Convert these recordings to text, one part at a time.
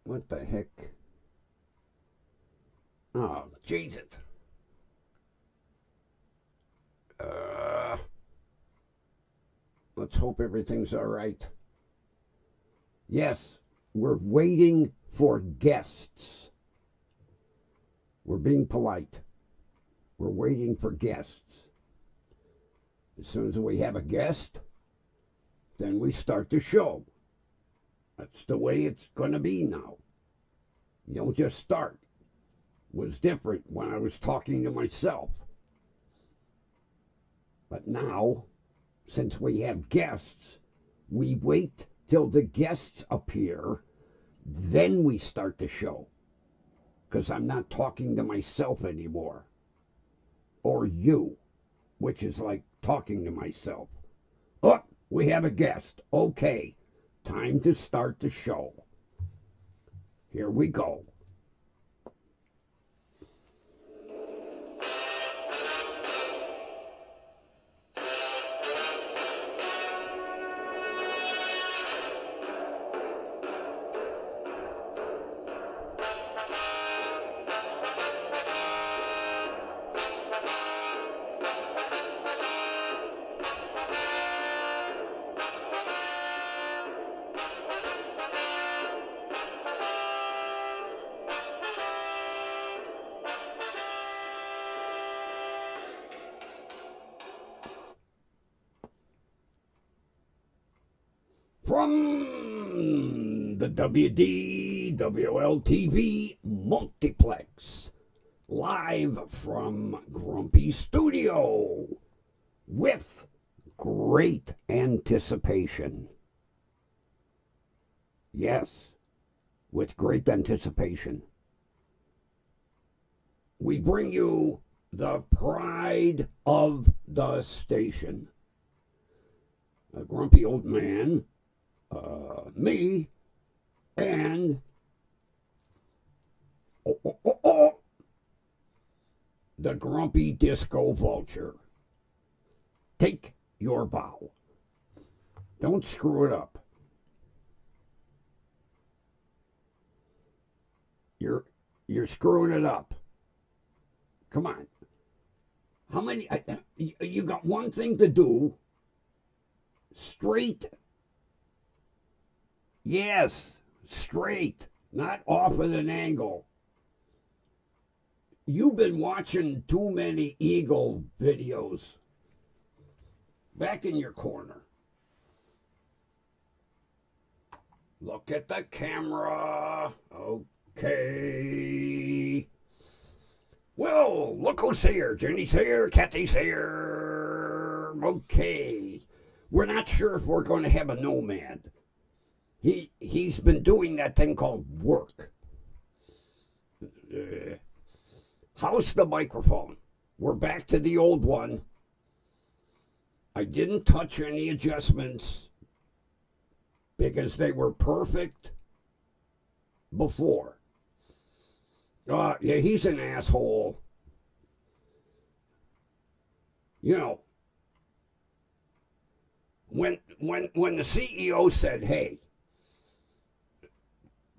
What the heck? Oh, Jesus. Let's hope everything's all right. Yes, we're waiting for guests. We're being polite. We're waiting for guests. As soon as we have a guest, then we start the show. That's the way it's going to be now. You don't just start. It was different when I was talking to myself. But now, since we have guests, we wait till the guests appear, then we start the show. Because I'm not talking to myself anymore. Or you, which is like talking to myself. Oh, we have a guest. Okay, time to start the show. Here we go. From the WDWL TV multiplex, live from Grumpy Studio, with great anticipation. Yes, with great anticipation. We bring you the pride of the station. A grumpy old man, me, and the grumpy disco vulture. Take your bow. Don't screw it up. You're screwing it up. Come on. How many? You got one thing to do. Straight. Yes, straight, not off at an angle. You've been watching too many eagle videos. Back in your corner. Look at the camera. Okay. Well, look who's here. Jenny's here, Kathy's here. Okay. We're not sure if we're going to have a nomad. He's been doing that thing called work. How's the microphone? We're back to the old one. I didn't touch any adjustments because they were perfect before. Yeah, he's an asshole. You know, when the CEO said, hey,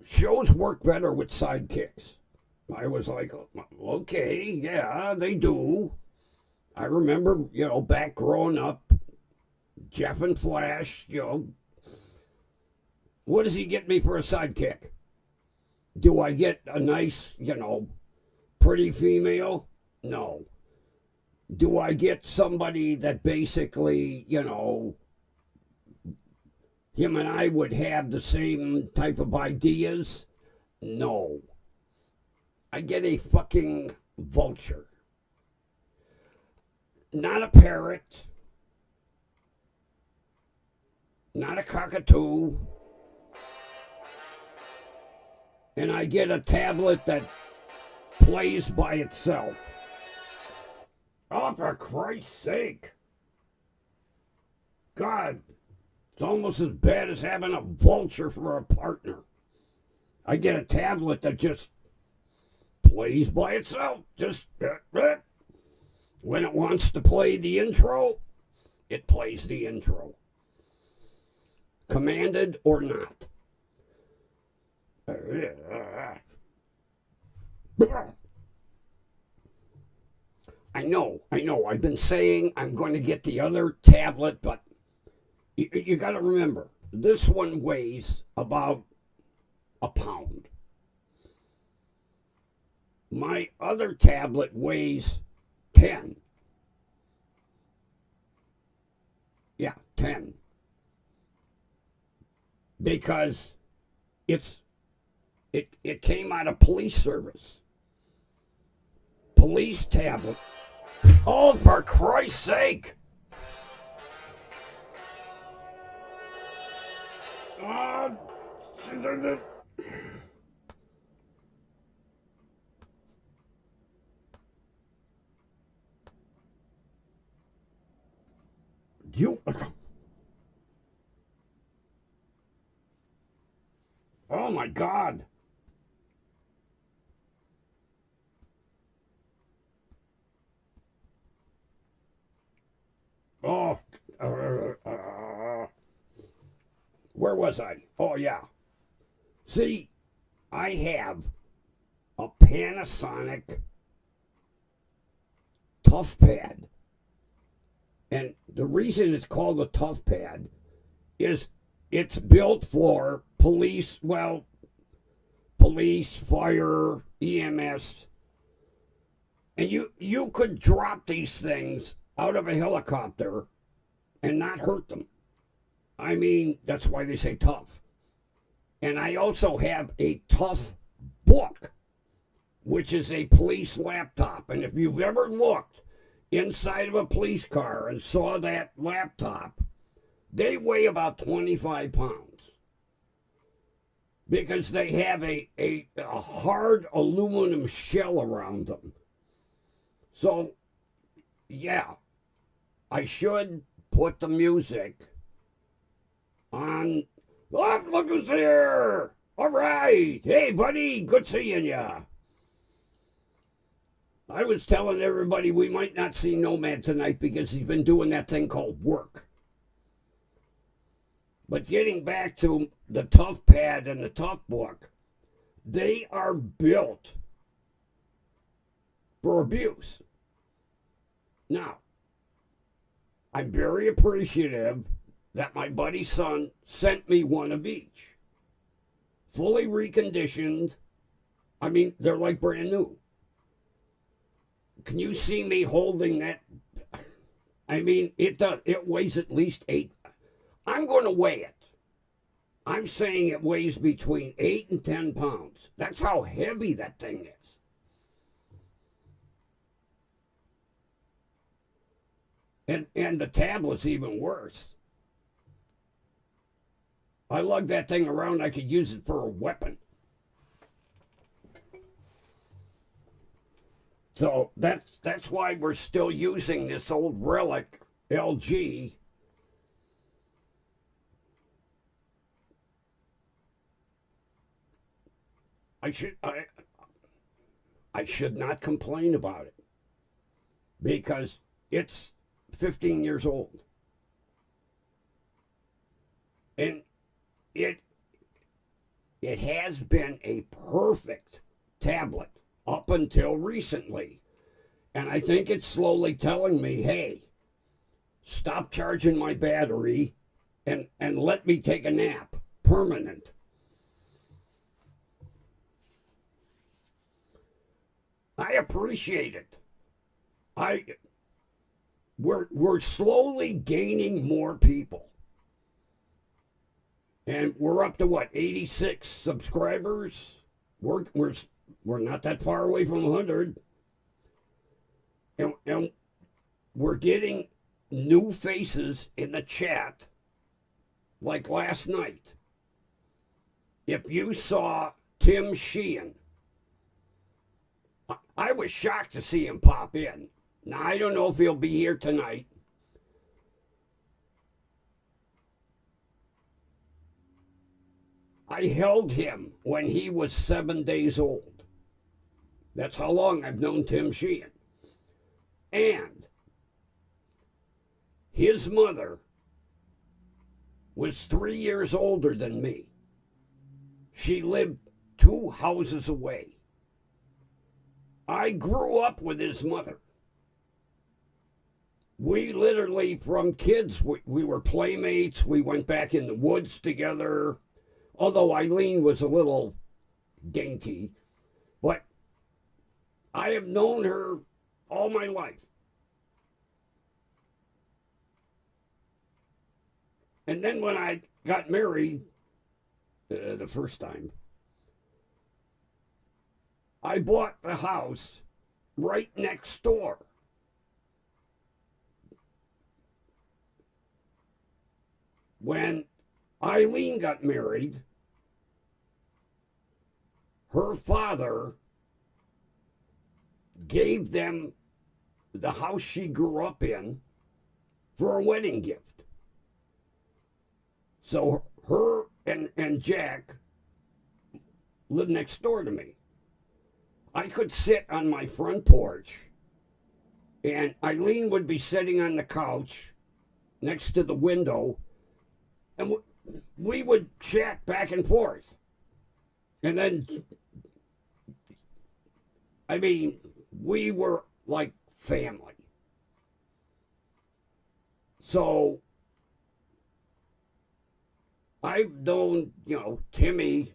shows work better with sidekicks, I was like, okay, yeah, they do. I remember, back growing up, Jeff and Flash, what does he get me for a sidekick? Do I get a nice, pretty female? No. Do I get somebody that basically, him and I would have the same type of ideas? No. I get a fucking vulture. Not a parrot. Not a cockatoo. And I get a tablet that plays by itself. Oh, for Christ's sake. God. It's almost as bad as having a vulture for a partner. I get a tablet that just plays by itself. Just when it wants to play the intro, it plays the intro. Commanded or not. I know. I've been saying I'm going to get the other tablet, but you got to remember, this one weighs about a pound. My other tablet weighs 10. Yeah, 10. Because it came out of police service. Police tablet. Oh, for Christ's sake! You. Oh my God. Oh, where was I? Oh, yeah. See, I have a Panasonic Tough Pad. And the reason it's called a Tough Pad is it's built for police, fire, EMS. And you could drop these things out of a helicopter and not hurt them. I mean, that's why they say tough. And I also have a Tough Book, which is a police laptop. And if you've ever looked inside of a police car and saw that laptop, they weigh about 25 pounds. Because they have a hard aluminum shell around them. So, yeah, I should put the music on. Oh, look who's here! All right. Hey, buddy, good seeing ya. I was telling everybody we might not see Nomad tonight because he's been doing that thing called work. But getting back to the Tough Pad and the Tough Book, they are built for abuse. Now, I'm very appreciative that my buddy's son sent me one of each. Fully reconditioned. I mean, they're like brand new. Can you see me holding that? I mean, it weighs at least 8. I'm going to weigh it. I'm saying it weighs between 8 and 10 pounds. That's how heavy that thing is. And the tablet's even worse. I lug that thing around, I could use it for a weapon. So that's why we're still using this old relic LG. I should not complain about it because it's 15 years old. And it has been a perfect tablet up until recently. And I think it's slowly telling me, hey, stop charging my battery and let me take a nap. Permanent. I appreciate it. We're slowly gaining more people. And we're up to what, 86 subscribers? We're not that far away from 100. And we're getting new faces in the chat like last night. If you saw Tim Sheehan, I was shocked to see him pop in. Now, I don't know if he'll be here tonight. I held him when he was 7 days old. That's how long I've known Tim Sheehan. And his mother was 3 years older than me. She lived 2 houses away. I grew up with his mother. We literally, from kids, we were playmates. We went back in the woods together. Although Eileen was a little dainty. But I have known her all my life. And then when I got married the first time, I bought the house right next door. When Eileen got married, her father gave them the house she grew up in for a wedding gift. So her and Jack lived next door to me. I could sit on my front porch, and Eileen would be sitting on the couch next to the window, and we would chat back and forth. And then, I mean, we were like family. So I've known, Timmy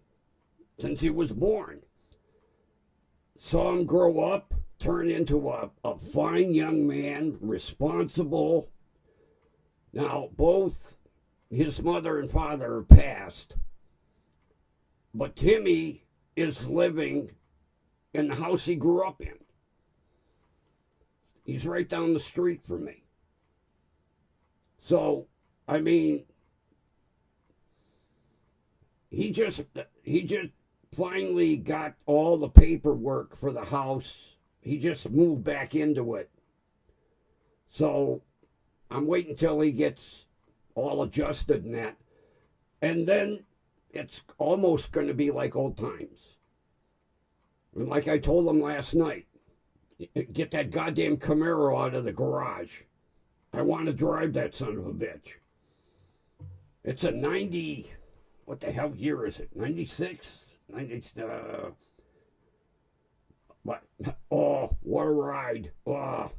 since he was born. Saw him grow up, turn into a fine young man, responsible. Now, both his mother and father are passed, but Timmy is living in the house he grew up in. He's right down the street from me. So, I mean, he just finally got all the paperwork for the house. He just moved back into it. So I'm waiting till he gets all adjusted and that. And then it's almost going to be like old times. And like I told him last night, get that goddamn Camaro out of the garage. I want to drive that son of a bitch. It's a 90, what the hell year is it? 96? 90, but, oh, what a ride. Oh.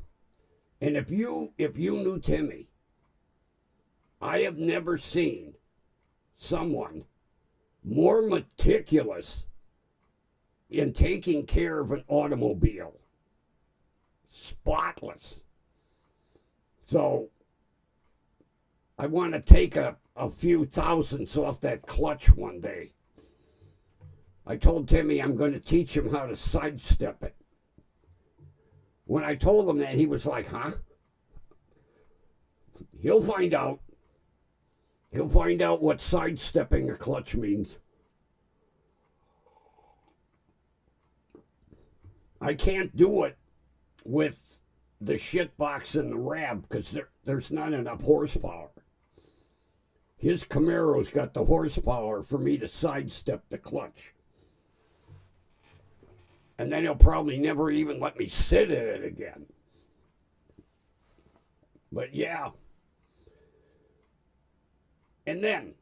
And if you knew Timmy, I have never seen someone more meticulous in taking care of an automobile. Spotless. So I want to take a few thousandths off that clutch one day. I told Timmy I'm going to teach him how to sidestep it. When I told him that, he was like, huh? He'll find out. He'll find out what sidestepping a clutch means. I can't do it with the shitbox and the Rab because there's not enough horsepower. His Camaro's got the horsepower for me to sidestep the clutch. And then he'll probably never even let me sit in it again. But yeah. And then,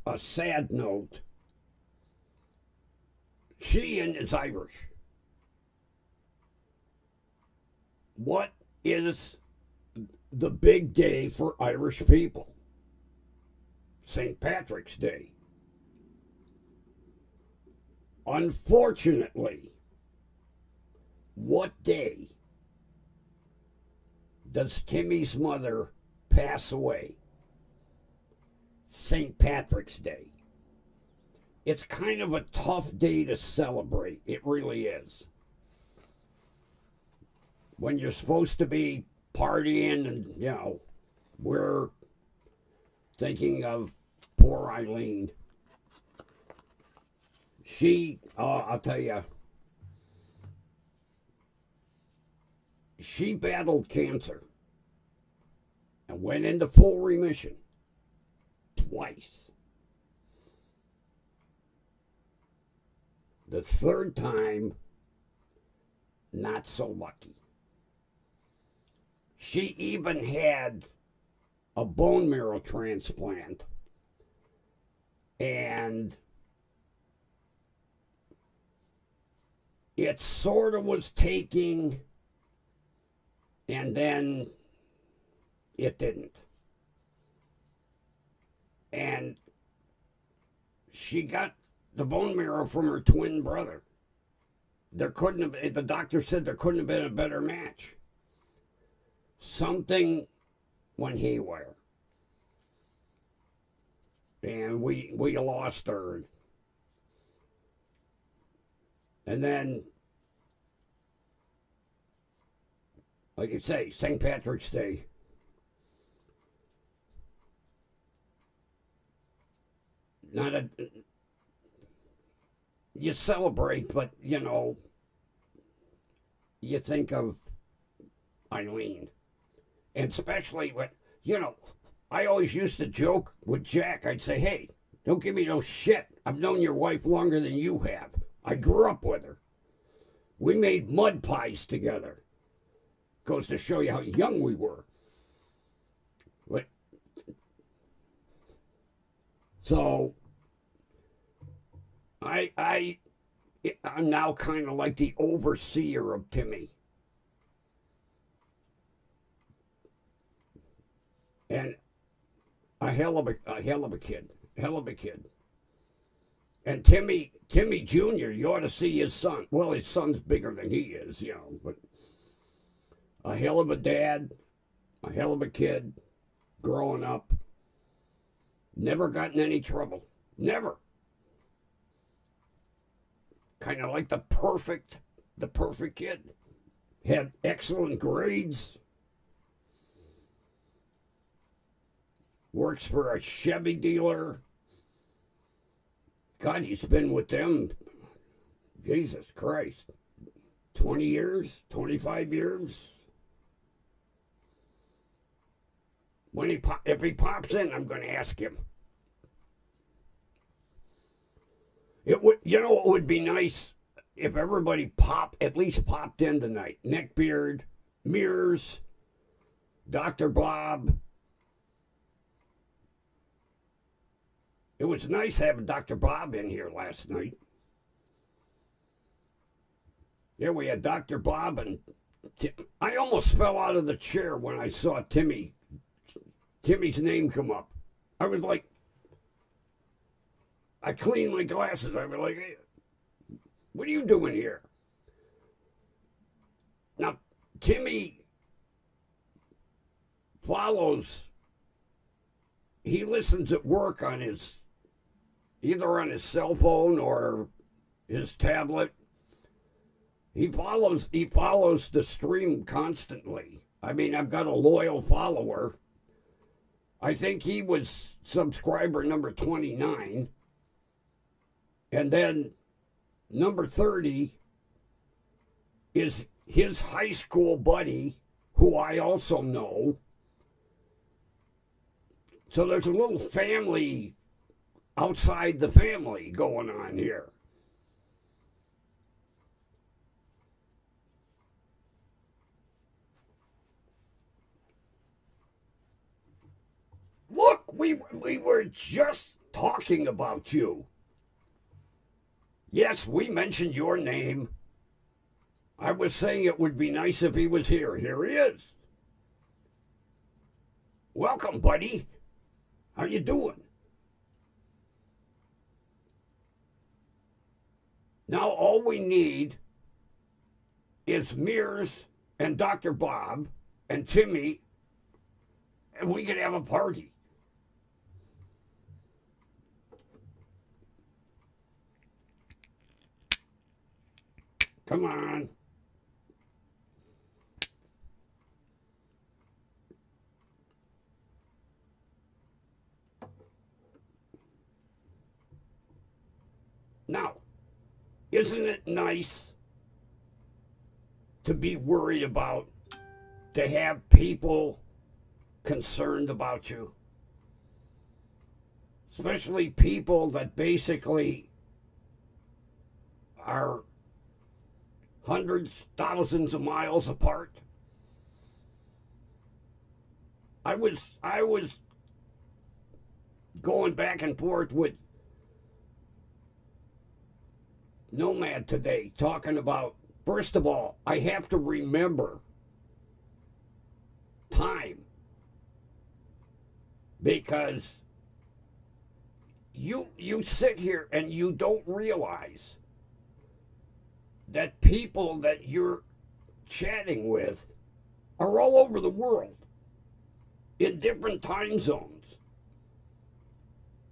a sad note. Sheehan is Irish. What is the big day for Irish people? St. Patrick's Day. Unfortunately, what day does Timmy's mother pass away? St. Patrick's Day. It's kind of a tough day to celebrate. It really is. When you're supposed to be partying and, we're thinking of poor Eileen. I'll tell you, she battled cancer and went into full remission twice. The third time, not so lucky. She even had a bone marrow transplant And it sort of was taking, and then it didn't. And she got the bone marrow from her twin brother. There couldn't have, the doctor said there couldn't have been a better match. Something went haywire. And we lost her. And then, like you say, St. Patrick's Day. Not a, you celebrate, but you know, you think of Eileen. And especially when, you know, I always used to joke with Jack. I'd say, hey, don't give me no shit. I've known your wife longer than you have. I grew up with her. We made mud pies together. Goes to show you how young we were. But, so I'm now kind of like the overseer of Timmy. And a hell of a kid. And Timmy Jr., you ought to see his son. Well, his son's bigger than he is, you know, but a hell of a dad, a hell of a kid, growing up. Never got in any trouble. Never. Kind of like the perfect kid. Had excellent grades. Works for a Chevy dealer. God, he's been with them, Jesus Christ, 20 years, 25 years. If he pops in, I'm going to ask him. It would be nice if everybody at least popped in tonight. Neckbeard, Mears, Dr. Bob. It was nice having Dr. Bob in here last night. Yeah, we had Dr. Bob and I almost fell out of the chair when I saw Timmy's name come up. I was like, I cleaned my glasses. I was like, hey, what are you doing here? Now, Timmy he listens at work on either on his cell phone or his tablet. He follows the stream constantly. I mean, I've got a loyal follower. I think he was subscriber number 29. And then number 30 is his high school buddy, who I also know. So there's a little family outside the family going on here. Look, we were just talking about you. Yes, we mentioned your name. I was saying it would be nice if he was here. Here he is. Welcome, buddy. How you doing? Now all we need is Mears and Dr. Bob and Timmy, and we can have a party. Come on. Now, isn't it nice to be worried about, to have people concerned about you? Especially people that basically are hundreds, thousands of miles apart. I was going back and forth with Nomad today talking about, first of all, I have to remember time because you sit here and you don't realize that people that you're chatting with are all over the world in different time zones.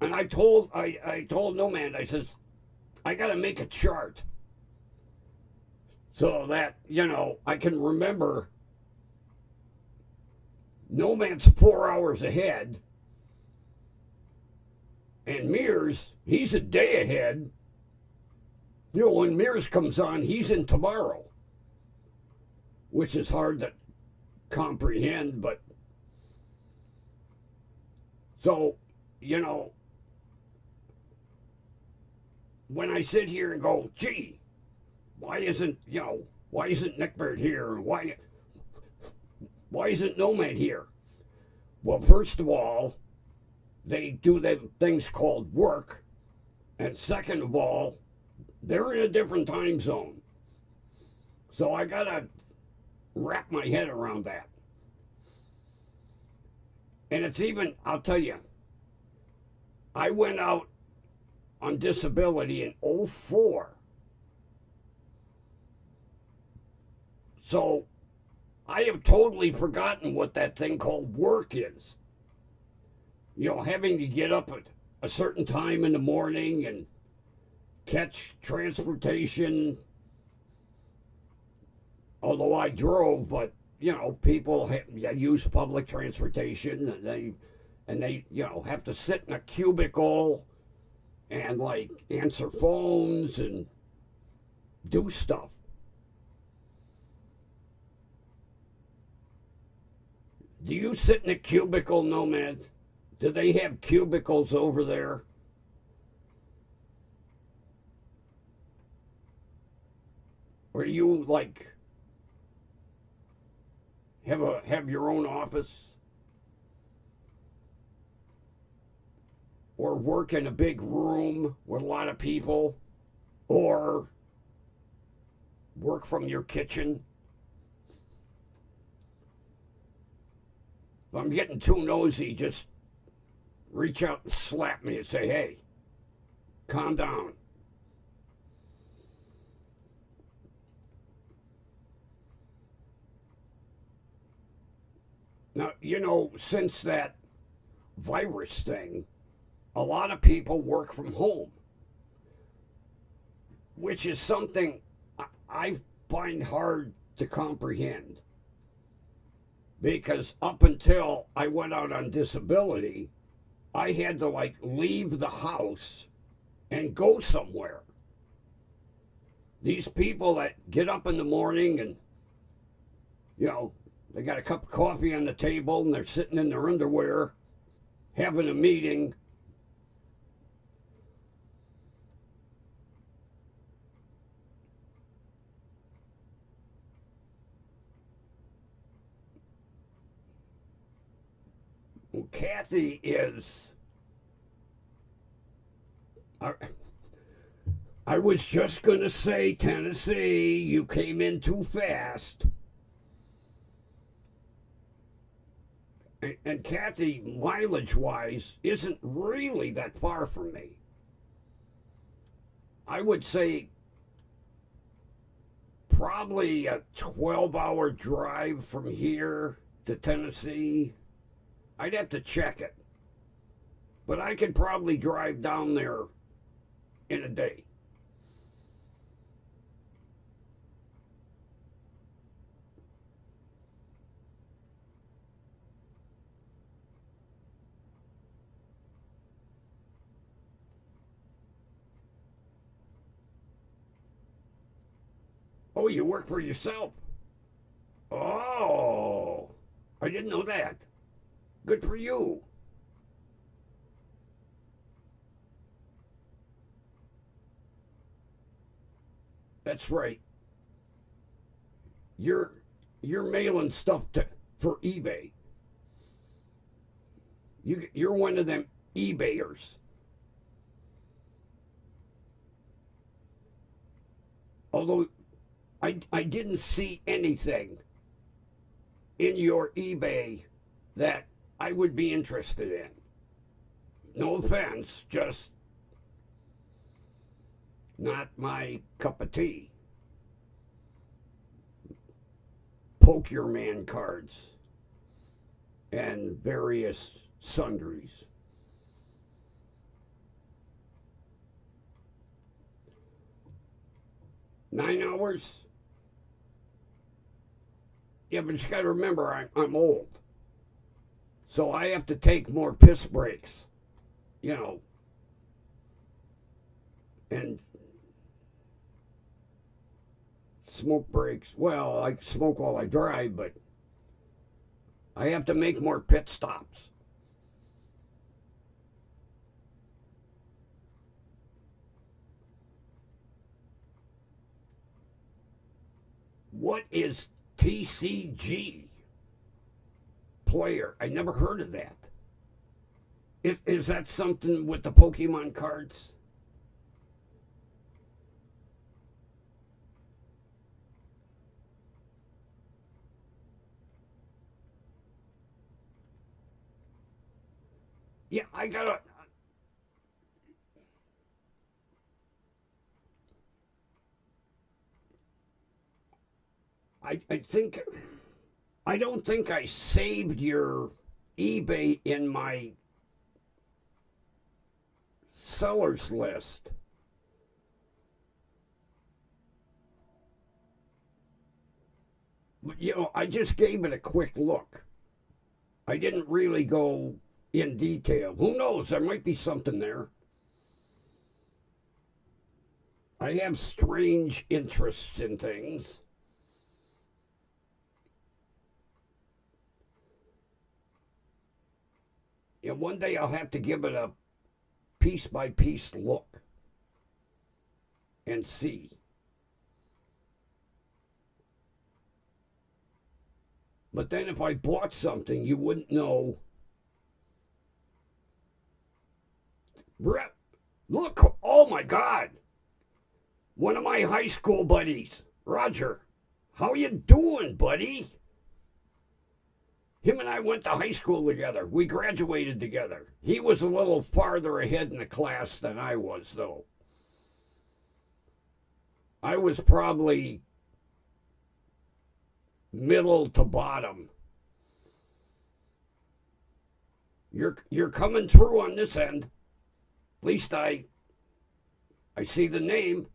And I told Nomad, I says, I got to make a chart so that, I can remember Nomad's 4 hours ahead, and Mears, he's a day ahead. When Mears comes on, he's in tomorrow, which is hard to comprehend, but so, when I sit here and go, gee, why isn't Nick Bird here? Why isn't Nomad here? Well, first of all, they do the things called work, and second of all, they're in a different time zone. So I gotta wrap my head around that. And it's even, I'll tell you, I went out on disability in '04. So I have totally forgotten what that thing called work is. Having to get up at a certain time in the morning and catch transportation. Although I drove, but people use public transportation, and they have to sit in a cubicle and like answer phones and do stuff. Do you sit in a cubicle, Nomad? Do they have cubicles over there? Or do you have your own office? Or work in a big room with a lot of people? Or work from your kitchen? If I'm getting too nosy, just reach out and slap me and say, hey, calm down. Now, since that virus thing, a lot of people work from home, which is something I find hard to comprehend. Because up until I went out on disability, I had to leave the house and go somewhere. These people that get up in the morning and, they got a cup of coffee on the table and they're sitting in their underwear having a meeting. Well, Kathy is... I was just going to say, Tennessee, you came in too fast. And Kathy, mileage-wise, isn't really that far from me. I would say probably a 12-hour drive from here to Tennessee. I'd have to check it. But I could probably drive down there in a day. Oh, you work for yourself? Oh, I didn't know that. Good for you. That's right. You're mailing stuff for eBay. You're one of them eBayers. Although I didn't see anything in your eBay that I would be interested in. No offense, just not my cup of tea. Poke your man cards and various sundries. $9? Yeah, but you got to remember, I'm old. So I have to take more piss breaks, you know, and smoke breaks. Well, I smoke while I drive, but I have to make more pit stops. What is TCG? Player? I never heard of that. Is that something with the Pokemon cards? Yeah, I gotta. I think. I don't think I saved your eBay in my sellers list. But, I just gave it a quick look. I didn't really go in detail. Who knows? There might be something there. I have strange interests in things. One day I'll have to give it a piece by piece look and see. But then if I bought something, you wouldn't know. Look, oh my God. One of my high school buddies, Roger. How you doing, buddy? Him and I went to high school together. We graduated together. He was a little farther ahead in the class than I was, though. I was probably middle to bottom. You're coming through on this end. At least I see the name.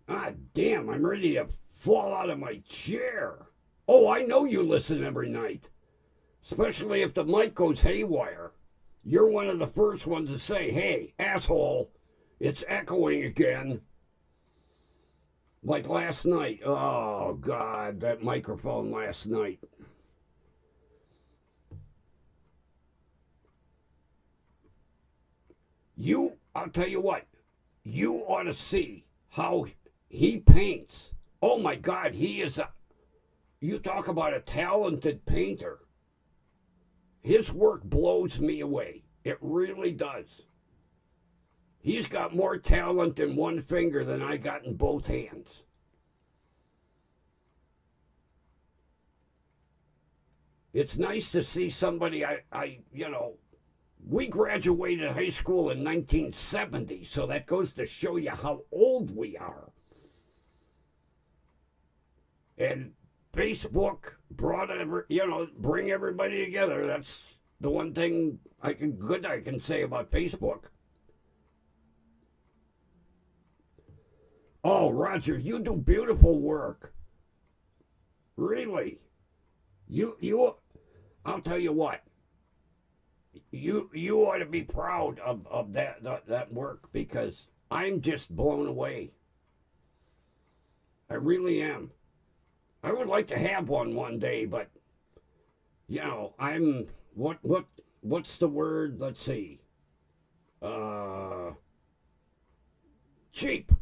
Ah, damn, I'm ready to fall out of my chair. Oh, I know you listen every night, especially if the mic goes haywire. You're one of the first ones to say, hey, asshole, it's echoing again. Like last night. Oh, God, that microphone last night. I'll tell you what, you ought to see how he paints. Oh, my God, you talk about a talented painter. His work blows me away. It really does. He's got more talent in one finger than I got in both hands. It's nice to see somebody we graduated high school in 1970, so that goes to show you how old we are. And Facebook bring everybody together. That's the one thing I can say about Facebook. Oh, Roger, you do beautiful work. Really. I'll tell you what. You ought to be proud of that work, because I'm just blown away. I really am. I would like to have one day, but I'm what's the word? Let's see. Cheap.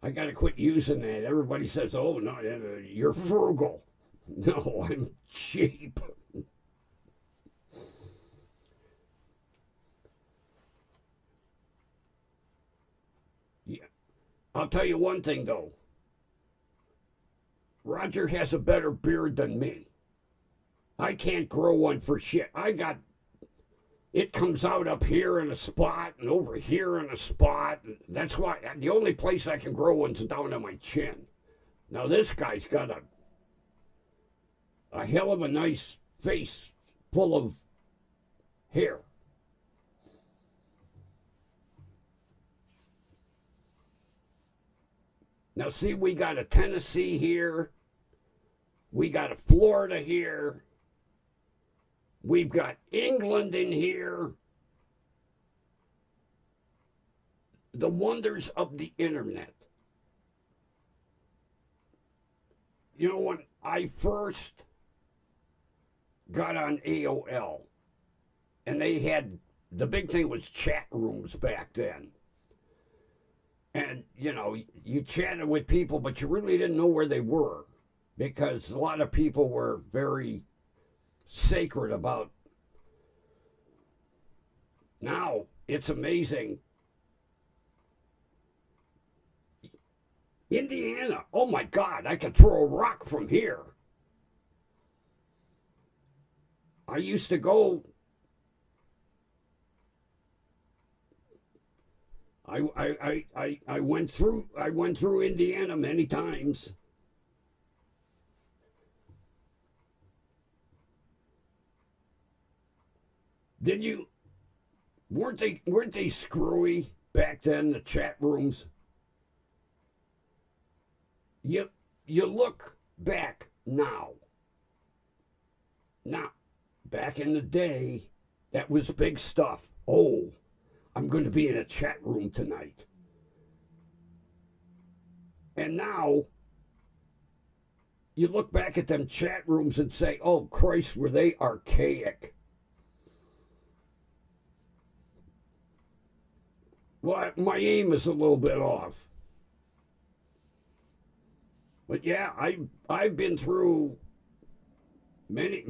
I got to quit using that. Everybody says, "Oh no, you're frugal." No, I'm cheap. Yeah. I'll tell you one thing, though. Roger has a better beard than me. I can't grow one for shit. It comes out up here in a spot and over here in a spot. That's why the only place I can grow one's down on my chin. Now this guy's got a hell of a nice face full of hair. Now see, we got a Tennessee here. We got a Florida here. We've got England in here. The wonders of the internet. You know, when I first got on AOL, and they had, the big thing was chat rooms back then. And, you know, you chatted with people, but you really didn't know where they were because a lot of people were very sacred about. Now, it's amazing. Indiana, oh my God, I could throw a rock from here. I used to go. I went through Indiana many times. Did you weren't they screwy back then, the chat rooms? You look back now. Now, back in the day, that was big stuff. Oh, I'm going to be in a chat room tonight. And now, you look back at them chat rooms and say, oh, Christ, were they archaic. Well, my aim is a little bit off. But yeah, I've been through many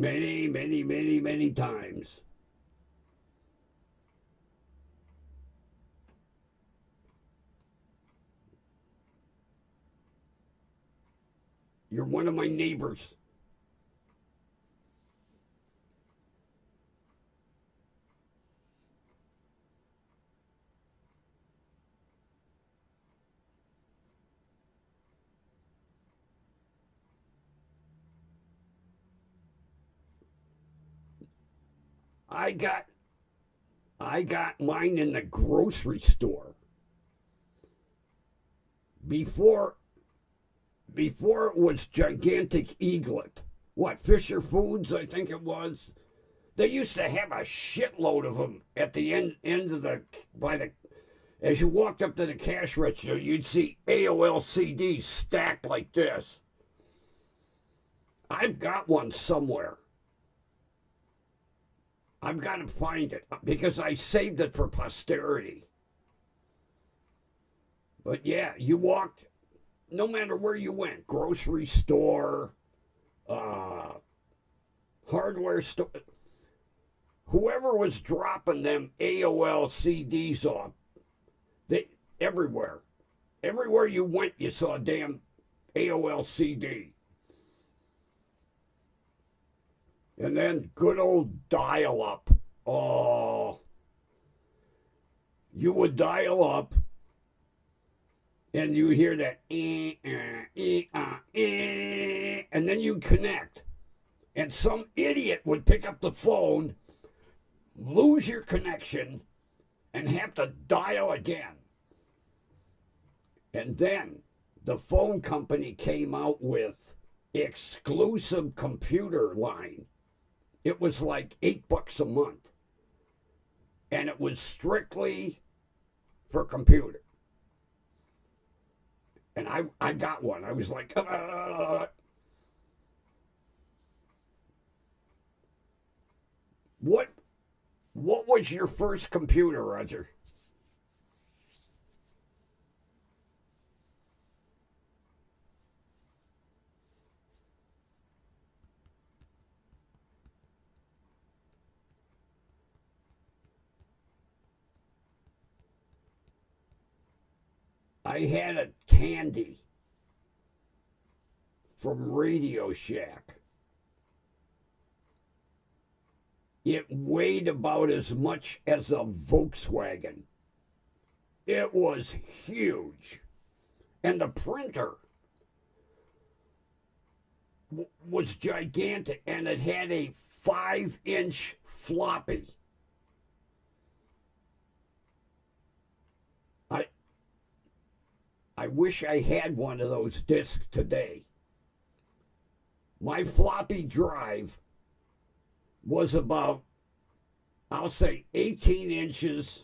times. You're one of my neighbors. I got mine in the grocery store. Before it was gigantic eaglet. What, Fisher Foods, I think it was. They used to have a shitload of them at the end of as you walked up to the cash register, you'd see AOL CDs stacked like this. I've got one somewhere. I've got to find it because I saved it for posterity. But yeah, you walked, no matter where you went, grocery store, hardware store, whoever was dropping them AOL CDs off, everywhere you went, you saw a damn AOL CD. And then good old dial-up. Oh, you would dial up, and you hear that, and then you connect. And some idiot would pick up the phone, lose your connection, and have to dial again. And then the phone company came out with exclusive computer line. It was like $8 a month. And it was strictly for computer. And I got one. I was like, What was your first computer, Roger? I had a Tandy from Radio Shack. It weighed about as much as a Volkswagen. It was huge. And the printer was gigantic, and it had a 5-inch floppy. I wish I had one of those discs today. My floppy drive was about, I'll say, 18 inches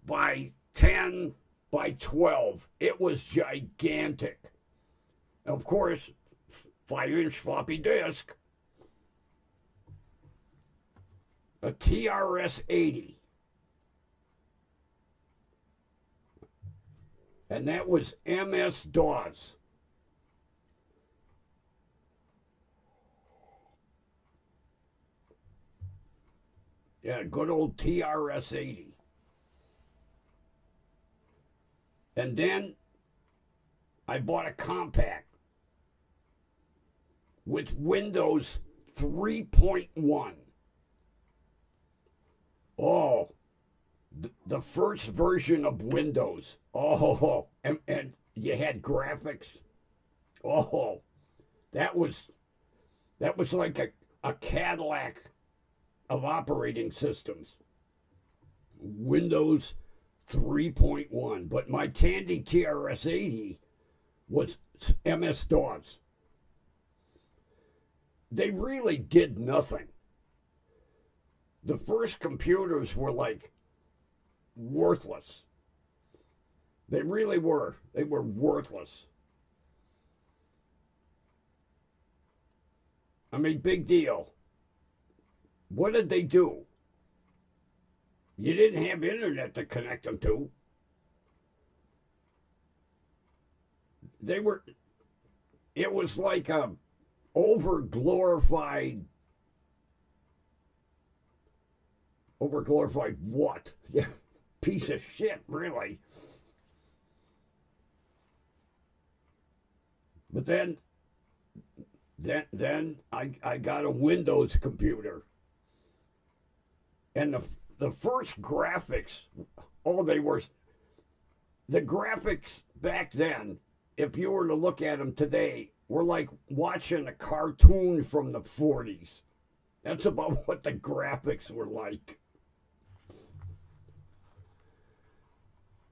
by 10 by 12. It was gigantic. Of course, 5-inch floppy disk. A TRS-80. And that was MS-DOS. Yeah, good old TRS-80. And then I bought a compact with Windows 3.1. Oh, the first version of Windows. Oh, and you had graphics. Oh, that was like a Cadillac of operating systems. Windows 3.1. But my Tandy TRS-80 was MS-DOS. They really did nothing. The first computers were like worthless. They really were. They were worthless. I mean, big deal. What did they do? You didn't have internet to connect them to. It was like a overglorified what? Yeah, piece of shit, really. But then I got a Windows computer. And the first graphics, the graphics back then, if you were to look at them today, were like watching a cartoon from the 40s. That's about what the graphics were like.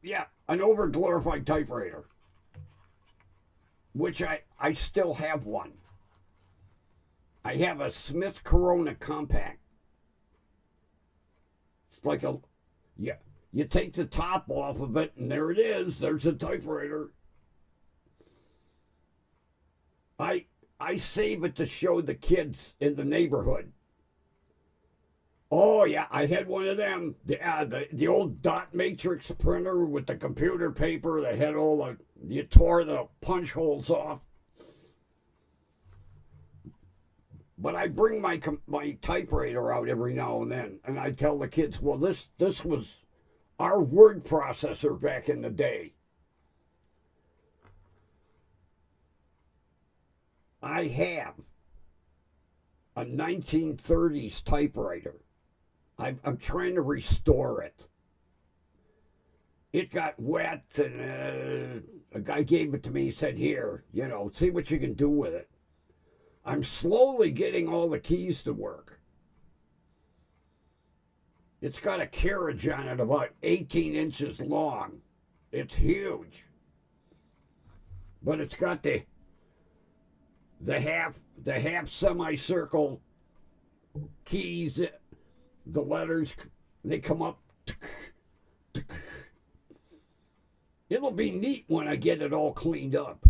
Yeah, an overglorified typewriter, which I still have one. I have a Smith Corona Compact. It's like you take the top off of it, and there it is. There's a typewriter. I save it to show the kids in the neighborhood. Oh yeah, I had one of them. The old dot matrix printer with the computer paper that had you tore the punch holes off. But I bring my typewriter out every now and then, and I tell the kids, well, this was our word processor back in the day. I have a 1930s typewriter. I'm trying to restore it. It got wet, and a guy gave it to me. He said, here, see what you can do with it. I'm slowly getting all the keys to work. It's got a carriage on it about 18 inches long. It's huge. But it's got the half semicircle keys, the letters, they come up. It'll be neat when I get it all cleaned up.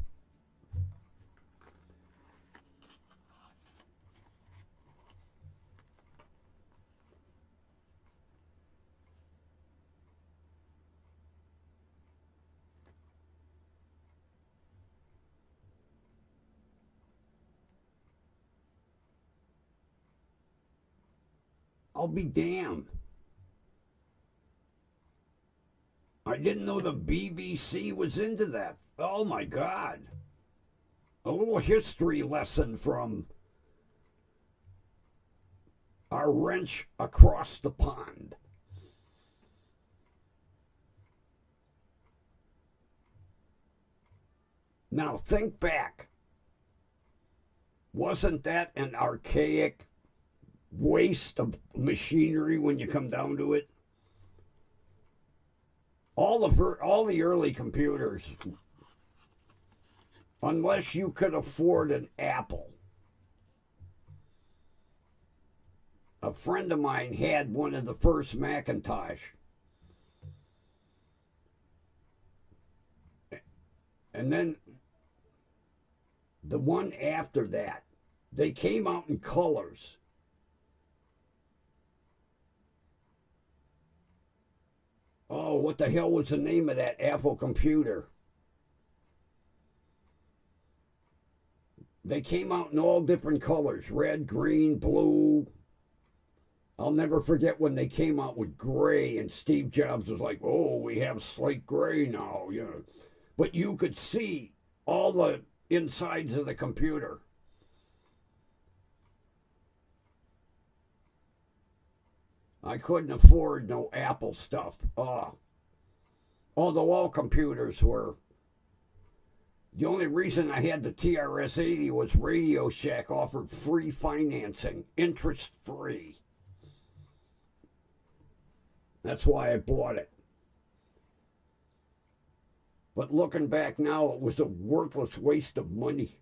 I'll be damned. I didn't know the BBC was into that. Oh my God. A little history lesson from our wrench across the pond. Now think back. Wasn't that an archaic waste of machinery when you come down to it? All the early computers, unless you could afford an Apple. A friend of mine had one of the first Macintosh. And then the one after that, they came out in colors. Oh, what the hell was the name of that Apple computer? They came out in all different colors, red, green, blue. I'll never forget when they came out with gray, and Steve Jobs was like, oh, we have slate gray now, you know. But you could see all the insides of the computer. I couldn't afford no Apple stuff. Although all computers were. The only reason I had the TRS-80 was Radio Shack offered free financing, interest free. That's why I bought it. But looking back now, it was a worthless waste of money.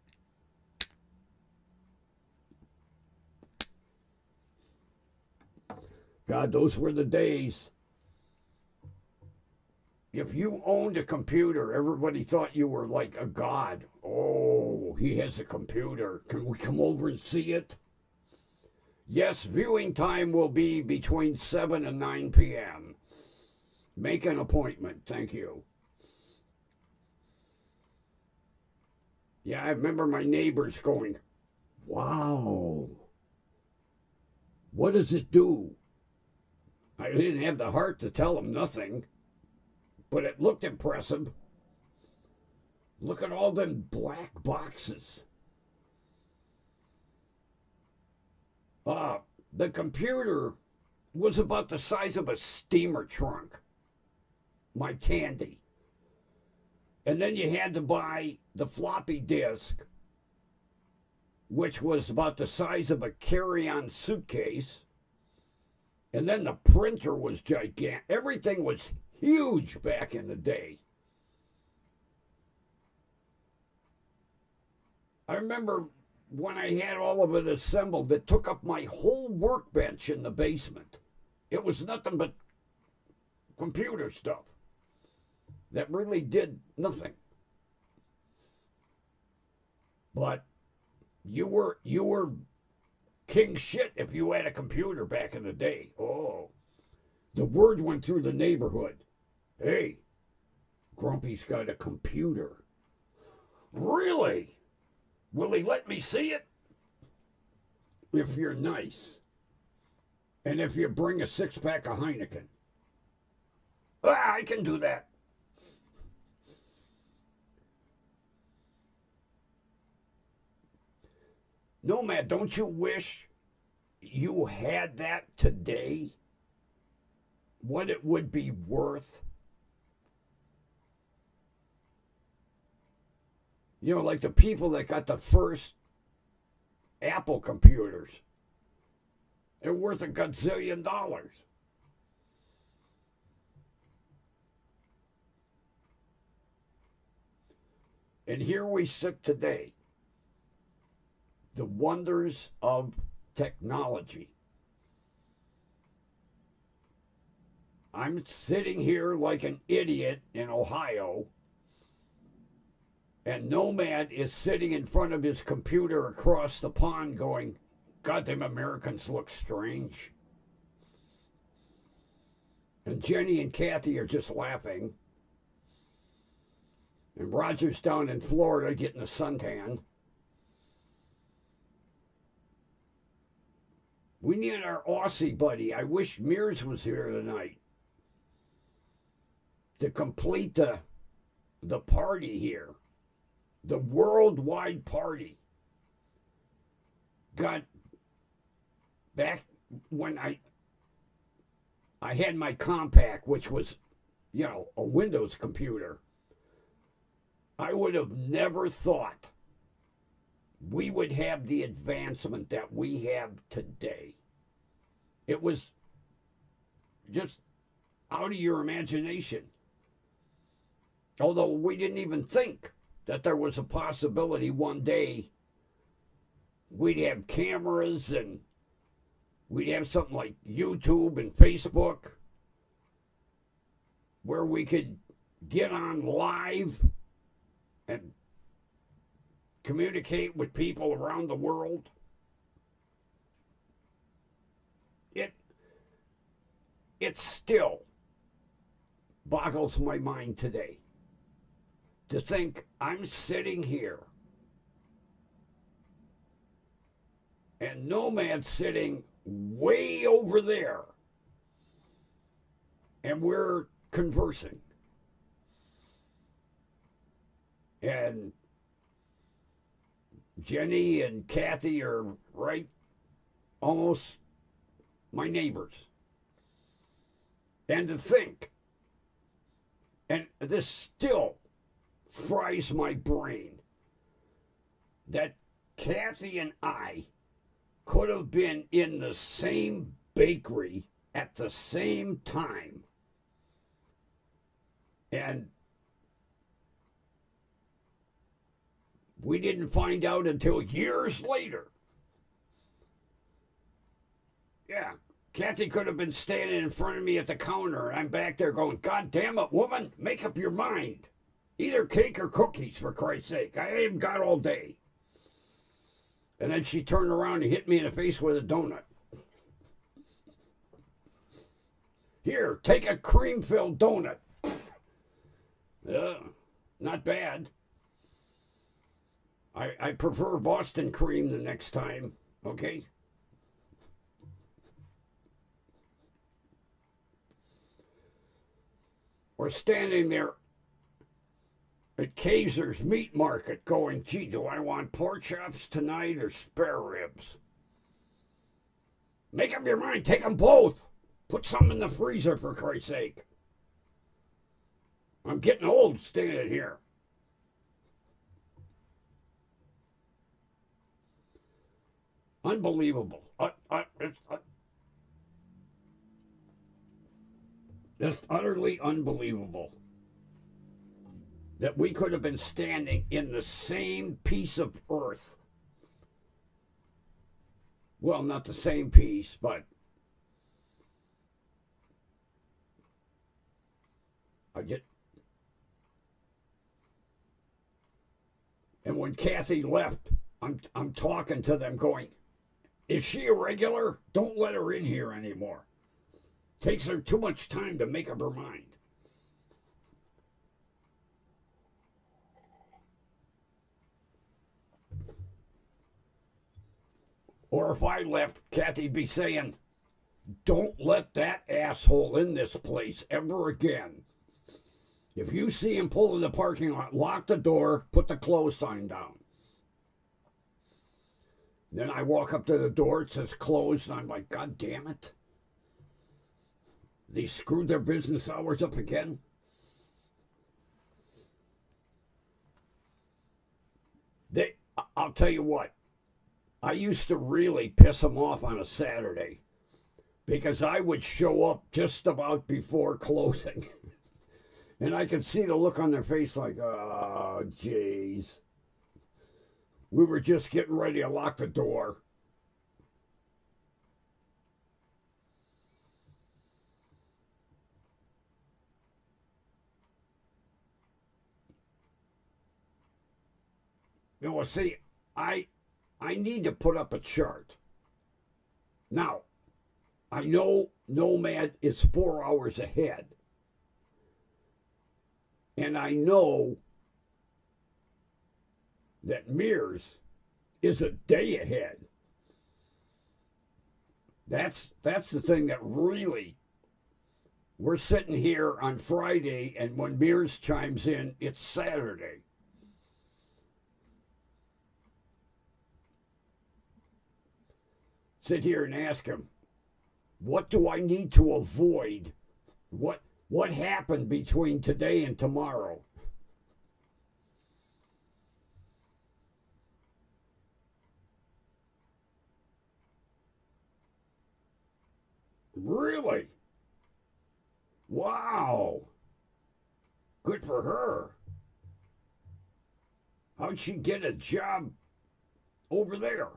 God, those were the days. If you owned a computer, everybody thought you were like a god. Oh, he has a computer. Can we come over and see it? Yes, viewing time will be between 7 and 9 p.m. Make an appointment. Thank you. Yeah, I remember my neighbors going, wow, what does it do? I didn't have the heart to tell them nothing, but it looked impressive. Look at all them black boxes. The computer was about the size of a steamer trunk, my Tandy. And then you had to buy the floppy disk, which was about the size of a carry-on suitcase. And then the printer was gigantic. Everything was huge back in the day. I remember when I had all of it assembled, it took up my whole workbench in the basement. It was nothing but computer stuff that really did nothing. But you were king shit if you had a computer back in the day. Oh, the word went through the neighborhood. Hey, Grumpy's got a computer. Really? Will he let me see it? If you're nice. And if you bring a 6-pack of Heineken. I can do that. Nomad, don't you wish you had that today? What it would be worth? You know, like the people that got the first Apple computers. They're worth $1 gazillion. And here we sit today. The wonders of technology. I'm sitting here like an idiot in Ohio, and Nomad is sitting in front of his computer across the pond going, goddamn Americans look strange. And Jenny and Kathy are just laughing. And Roger's down in Florida getting a suntan. We need our Aussie buddy. I wish Mears was here tonight. to complete the party here, the worldwide party, got back when I had my Compaq, which was, a Windows computer. I would have never thought we would have the advancement that we have today. It was just out of your imagination. Although we didn't even think that there was a possibility one day we'd have cameras and we'd have something like YouTube and Facebook where we could get on live and communicate with people around the world. It still boggles my mind today to think I'm sitting here and Nomad's sitting way over there and we're conversing. And Jenny and Kathy are right almost my neighbors. And to think, and this still fries my brain, that Kathy and I could have been in the same bakery at the same time. And we didn't find out until years later. Yeah. Kathy could have been standing in front of me at the counter, and I'm back there going, God damn it, woman, make up your mind. Either cake or cookies, for Christ's sake. I ain't got all day. And then she turned around and hit me in the face with a donut. Here, take a cream-filled donut. Not bad. I prefer Boston cream the next time, okay? We're standing there at Kaiser's Meat Market going, gee, do I want pork chops tonight or spare ribs? Make up your mind, take them both. Put some in the freezer, for Christ's sake. I'm getting old standing here. Unbelievable. It's utterly unbelievable that we could have been standing in the same piece of earth. Well, not the same piece, but and when Kathy left, I'm talking to them going, is she a regular? Don't let her in here anymore. Takes her too much time to make up her mind. Or if I left, Kathy'd be saying, don't let that asshole in this place ever again. If you see him pull in the parking lot, lock the door, put the close sign down. Then I walk up to the door, it says closed, and I'm like, God damn it. They screwed their business hours up again. I'll tell you what, I used to really piss them off on a Saturday because I would show up just about before closing. And I could see the look on their face like, oh, jeez. We were just getting ready to lock the door. You know, see, I need to put up a chart. Now, I know Nomad is 4 hours ahead. And I know that Mears is a day ahead. That's the thing that really We're sitting here on Friday, and when Mears chimes in, it's Saturday. Sit here and ask him, what do I need to avoid? What happened between today and tomorrow? Really? Wow. Good for her. How'd she get a job over there?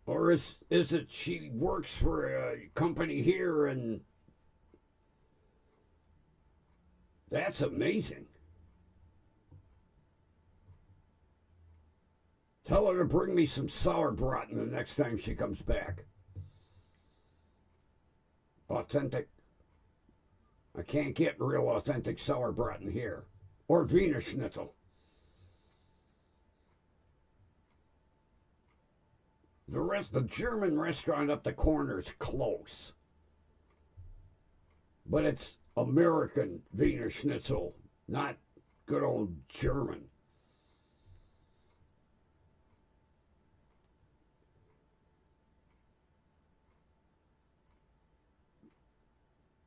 Or is it she works for a company here and that's amazing. Tell her to bring me some sauerbraten the next time she comes back. Authentic. I can't get real authentic sauerbraten here. Or Wiener Schnitzel. The German restaurant up the corner is close. But it's American Wiener Schnitzel, not good old German.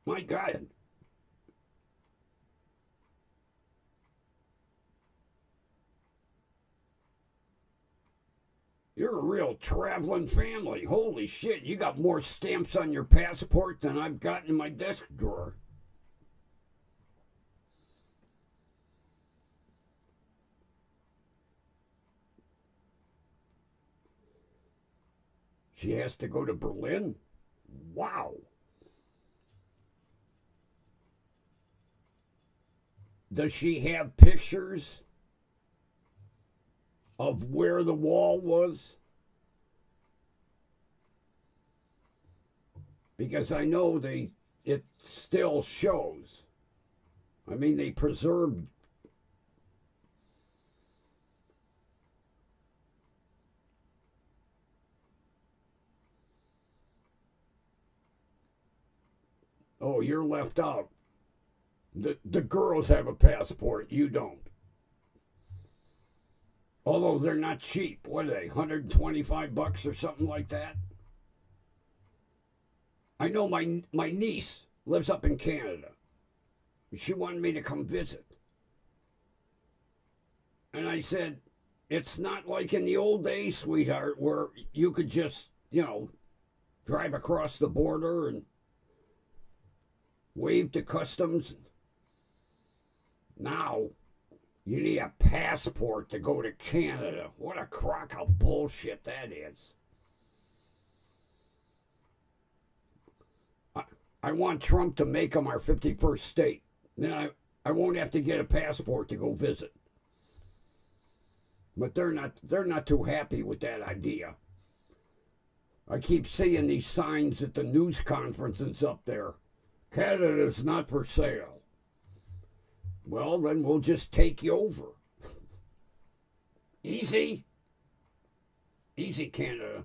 My God. You're a real traveling family. Holy shit, you got more stamps on your passport than I've got in my desk drawer. She has to go to Berlin? Wow. Does she have pictures of where the wall was? Because I know it still shows. I mean, they preserved. Oh, you're left out. The girls have a passport, you don't. Although they're not cheap. What are they, $125 or something like that? I know my niece lives up in Canada. She wanted me to come visit. And I said, it's not like in the old days, sweetheart, where you could just, drive across the border and wave to customs. Now, you need a passport to go to Canada. What a crock of bullshit that is. I want Trump to make them our 51st state. Then I won't have to get a passport to go visit. But they're not too happy with that idea. I keep seeing these signs at the news conferences up there. Canada's not for sale. Well, then we'll just take you over. Easy. Easy, Canada.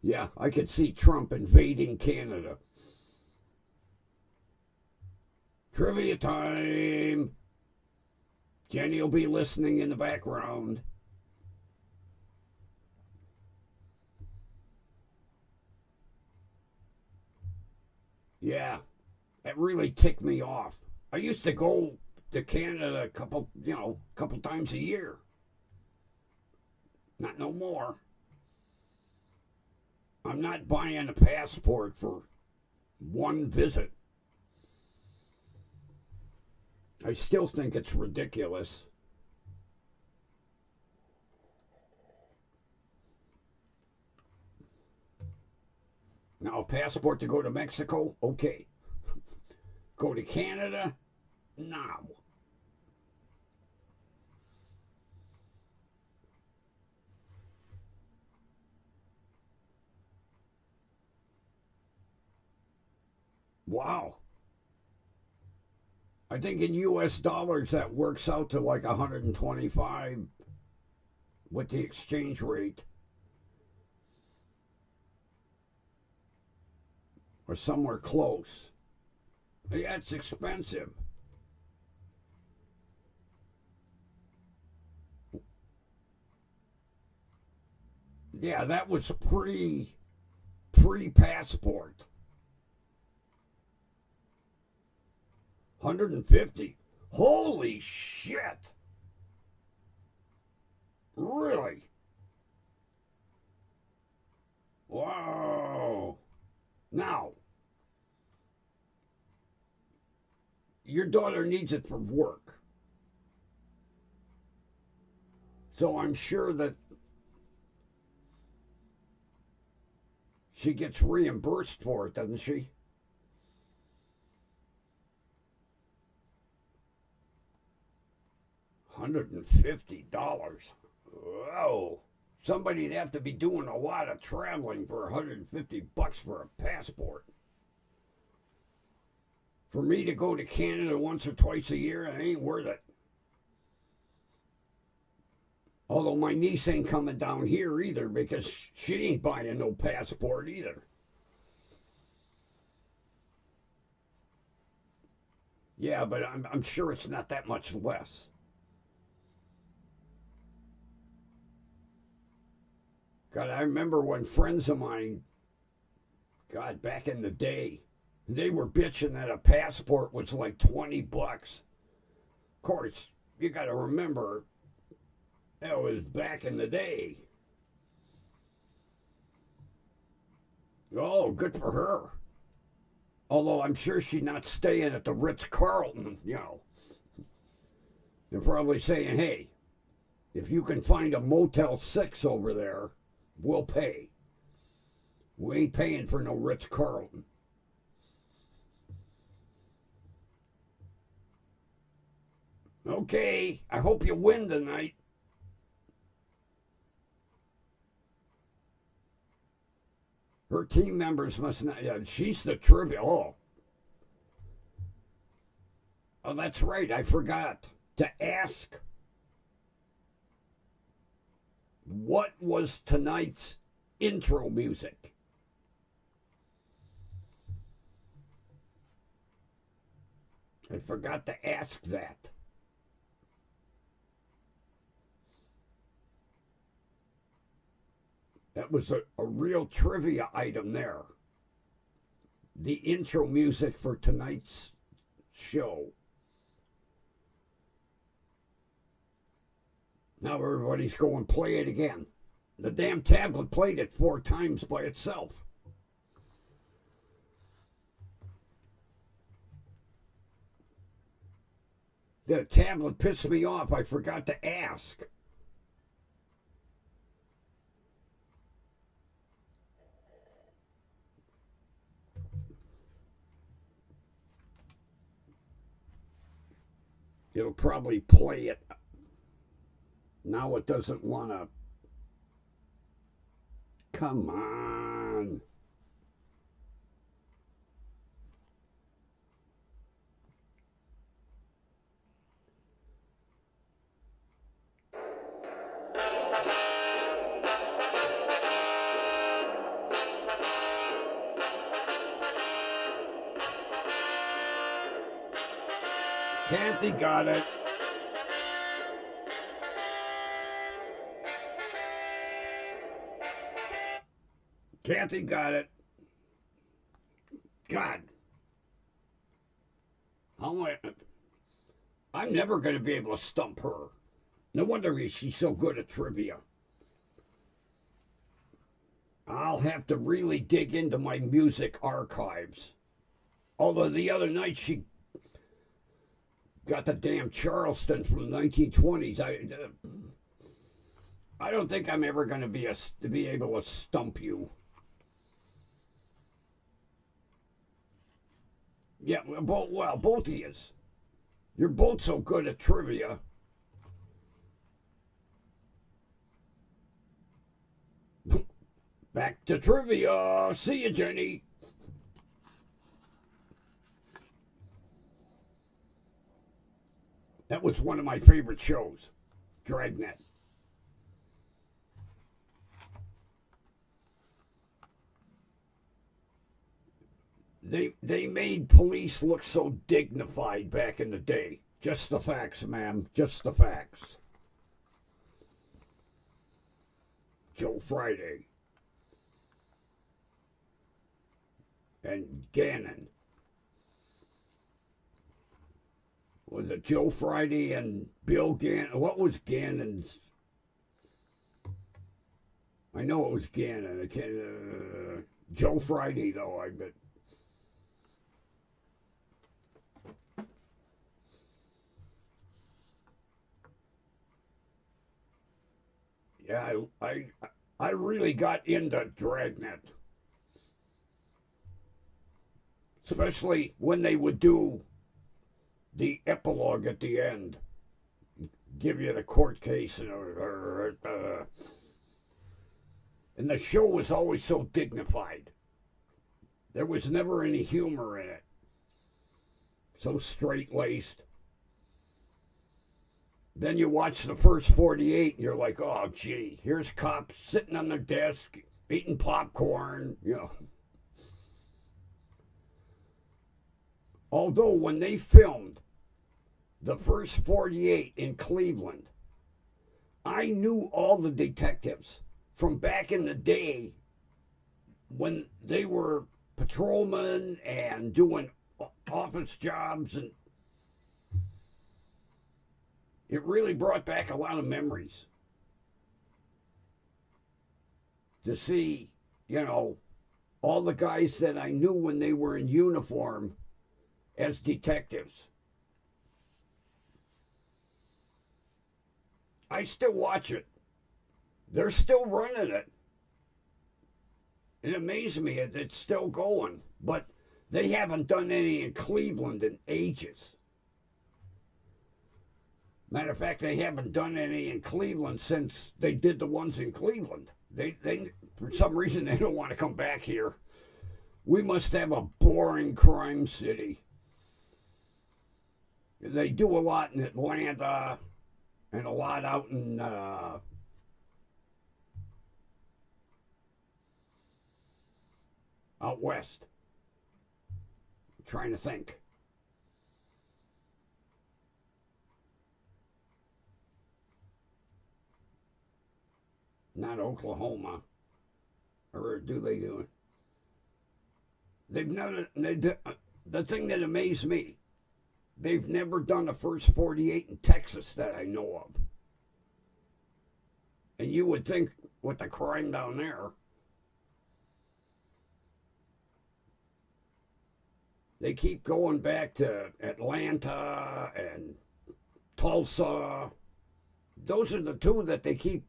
Yeah, I could see Trump invading Canada. Trivia time. Jenny will be listening in the background. Yeah, that really ticked me off. I used to go to Canada a couple times a year. Not no more. I'm not buying a passport for one visit. I still think it's ridiculous. Now, a passport to go to Mexico? Okay. Go to Canada? No. Wow. I think in US dollars that works out to like 125 with the exchange rate. or somewhere close. Yeah, it's expensive. Yeah, that was pre passport. 150. Holy shit. Really? Whoa. Now, your daughter needs it for work. So I'm sure that she gets reimbursed for it, doesn't she? $150. Whoa. Somebody'd have to be doing a lot of traveling for $150 for a passport. For me to go to Canada once or twice a year, it ain't worth it. Although my niece ain't coming down here either because she ain't buying no passport either. Yeah, but I'm sure it's not that much less. God, I remember when friends of mine, God, back in the day, they were bitching that a passport was like $20. Of course, you got to remember, that was back in the day. Oh, good for her. Although I'm sure she's not staying at the Ritz-Carlton. They're probably saying, hey, if you can find a Motel 6 over there, we'll pay. We ain't paying for no Ritz-Carlton. Okay, I hope you win tonight. Her team members must not. Yeah, she's the trivia. Oh, that's right. I forgot to ask what was tonight's intro music. I forgot to ask that. That was a real trivia item there. The intro music for tonight's show. Now everybody's going play it again. The damn tablet played it 4 times by itself. The tablet pissed me off. I forgot to ask. It'll probably play it. Now it doesn't want to. Come on. Kathy got it. Kathy got it. God. I'm never going to be able to stump her. No wonder she's so good at trivia. I'll have to really dig into my music archives. Although the other night she got the damn Charleston from the 1920s. I don't think I'm ever going to be able to stump you. Yeah, both of you. You're both so good at trivia. Back to trivia. See you, Jenny. That was one of my favorite shows, Dragnet. They made police look so dignified back in the day. Just the facts, ma'am. Just the facts. Joe Friday and Gannon. Was it Joe Friday and Bill Gannon? What was Gannon's? I know it was Gannon. I can't. Joe Friday, though, I bet. Yeah, I really got into Dragnet, especially when they would do the epilogue at the end, give you the court case, and the show was always so dignified. There was never any humor in it. So straight laced. Then you watch the first 48 and you're like, oh, gee, here's cops sitting on their desk, eating popcorn, you know. Although when they filmed the first 48 in Cleveland, I knew all the detectives from back in the day when they were patrolmen and doing office jobs, and it really brought back a lot of memories to see, you know, all the guys that I knew when they were in uniform as detectives. I still watch it. They're still running it. It amazes me that it's still going, but they haven't done any in Cleveland in ages. Matter of fact, they haven't done any in Cleveland since they did the ones in Cleveland. They for some reason, they don't want to come back here. We must have a boring crime city. They do a lot in Atlanta and a lot out in out west. I'm trying to think. Not Oklahoma. Or do they do it? They've never. The thing that amazed me, they've never done the first 48 in Texas that I know of. And you would think with the crime down there, they keep going back to Atlanta and Tulsa. Those are the two that they keep.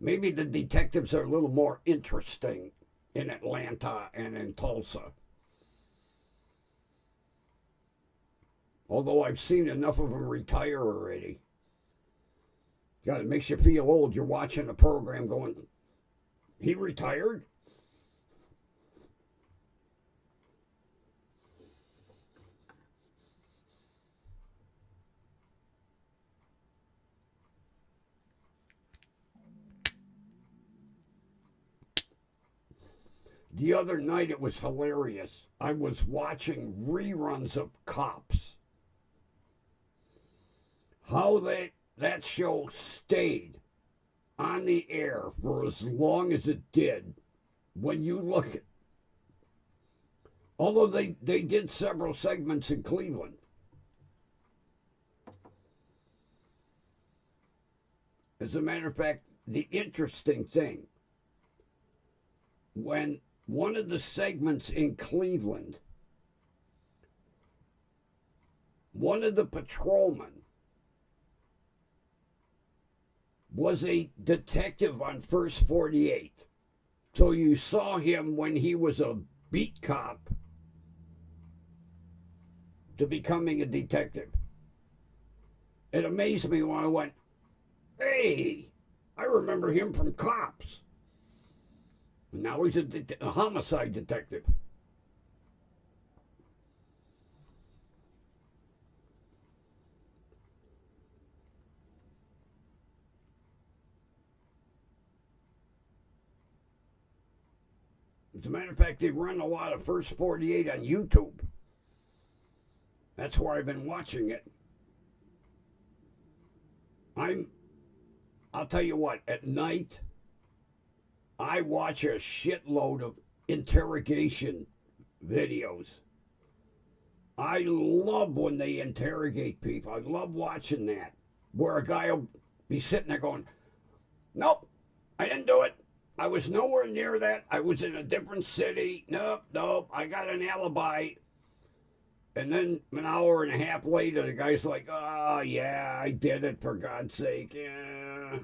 Maybe the detectives are a little more interesting in Atlanta and in Tulsa. Although I've seen enough of them retire already. God, it makes you feel old. You're watching a program going, he retired? The other night it was hilarious. I was watching reruns of Cops. How that show stayed on the air for as long as it did. When you look at, although they did several segments in Cleveland. As a matter of fact, the interesting thing, when one of the segments in Cleveland, one of the patrolmen was a detective on First 48. So you saw him when he was a beat cop to becoming a detective. It amazed me when I went, hey, I remember him from Cops. Now he's a homicide detective. As a matter of fact, they run a lot of First 48 on YouTube. That's where I've been watching it. I'll tell you what, at night, I watch a shitload of interrogation videos. I love when they interrogate people. I love watching that. Where a guy will be sitting there going, nope, I didn't do it. I was nowhere near that. I was in a different city. Nope, I got an alibi. And then an hour and a half later, the guy's like, oh, yeah, I did it, for God's sake. Yeah.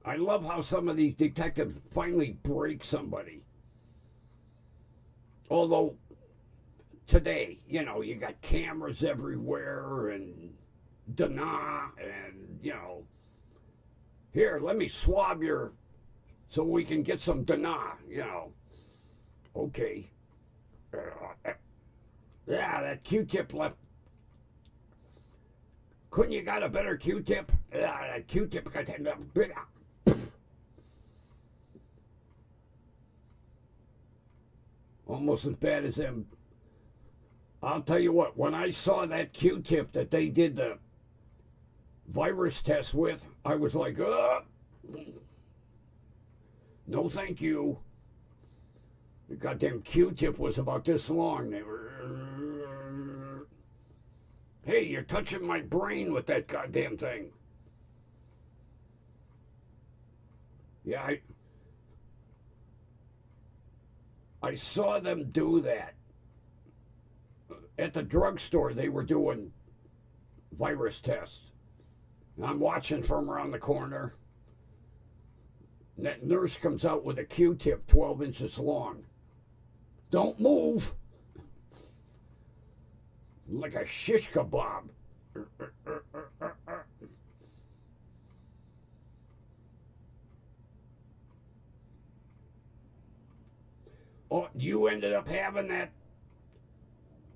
I love how some of these detectives finally break somebody. Although, today, you know, you got cameras everywhere and and, you know, here, let me swab your, so we can get some you know. Okay. Yeah, that Q-tip left. Couldn't you got a better Q-tip? Yeah, that Q-tip got big. Almost as bad as them. I'll tell you what, when I saw that Q-tip that they did the virus test with, I was like, no thank you. The goddamn Q-tip was about this long. They were, hey, you're touching my brain with that goddamn thing. Yeah, I saw them do that. At the drugstore, they were doing virus tests. And I'm watching from around the corner. And that nurse comes out with a Q-tip 12 inches long. Don't move. Like a shish kebab. Oh, you ended up having that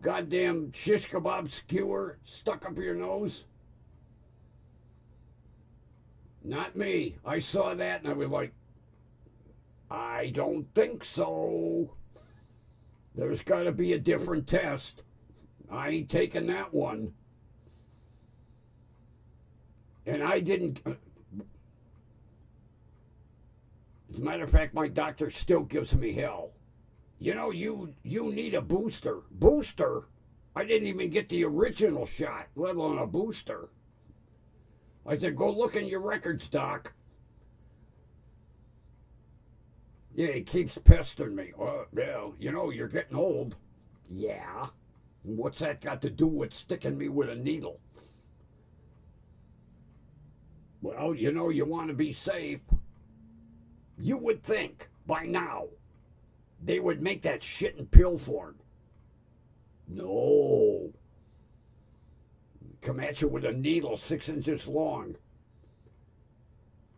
goddamn shish kebab skewer stuck up your nose? Not me. I saw that and I was like, I don't think so. There's got to be a different test. I ain't taking that one. And I didn't. As a matter of fact, my doctor still gives me hell. You know, you need a booster. Booster? I didn't even get the original shot, let alone a booster. I said, go look in your records, Doc. Yeah, he keeps pestering me. Well, you know, you're getting old. Yeah. What's that got to do with sticking me with a needle? Well, you know, you want to be safe. You would think by now they would make that shit in pill form. No. Come at you with a needle 6 inches long.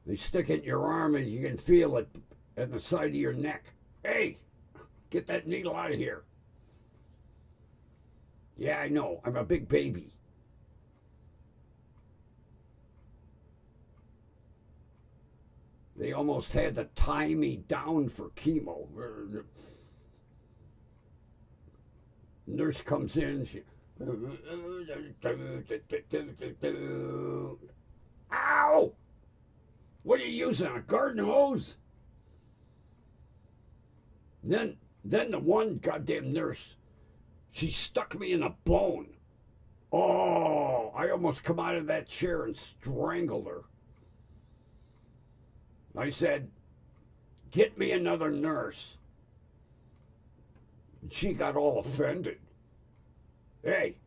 They stick it in your arm and you can feel it at the side of your neck. Hey, get that needle out of here. Yeah, I know. I'm a big baby. They almost had to tie me down for chemo. Nurse comes in. She, ow! What are you using? A garden hose? Then the one goddamn nurse, she stuck me in a bone. Oh, I almost come out of that chair and strangled her. I said, get me another nurse. And she got all offended. Hey,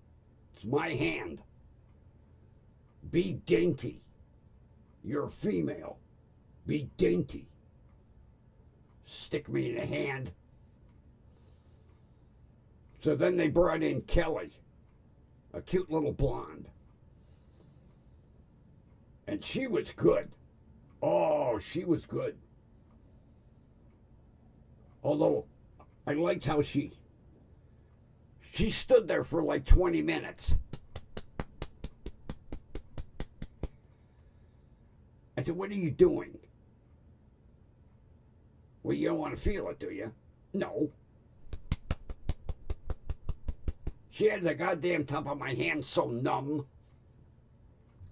it's my hand. Be dainty. You're a female. Be dainty. Stick me in the hand. So then they brought in Kelly, a cute little blonde. And she was good. Oh, she was good. Although, I liked how she stood there for like 20 minutes. I said, what are you doing? Well, you don't want to feel it, do you? No. She had the goddamn top of my hand so numb,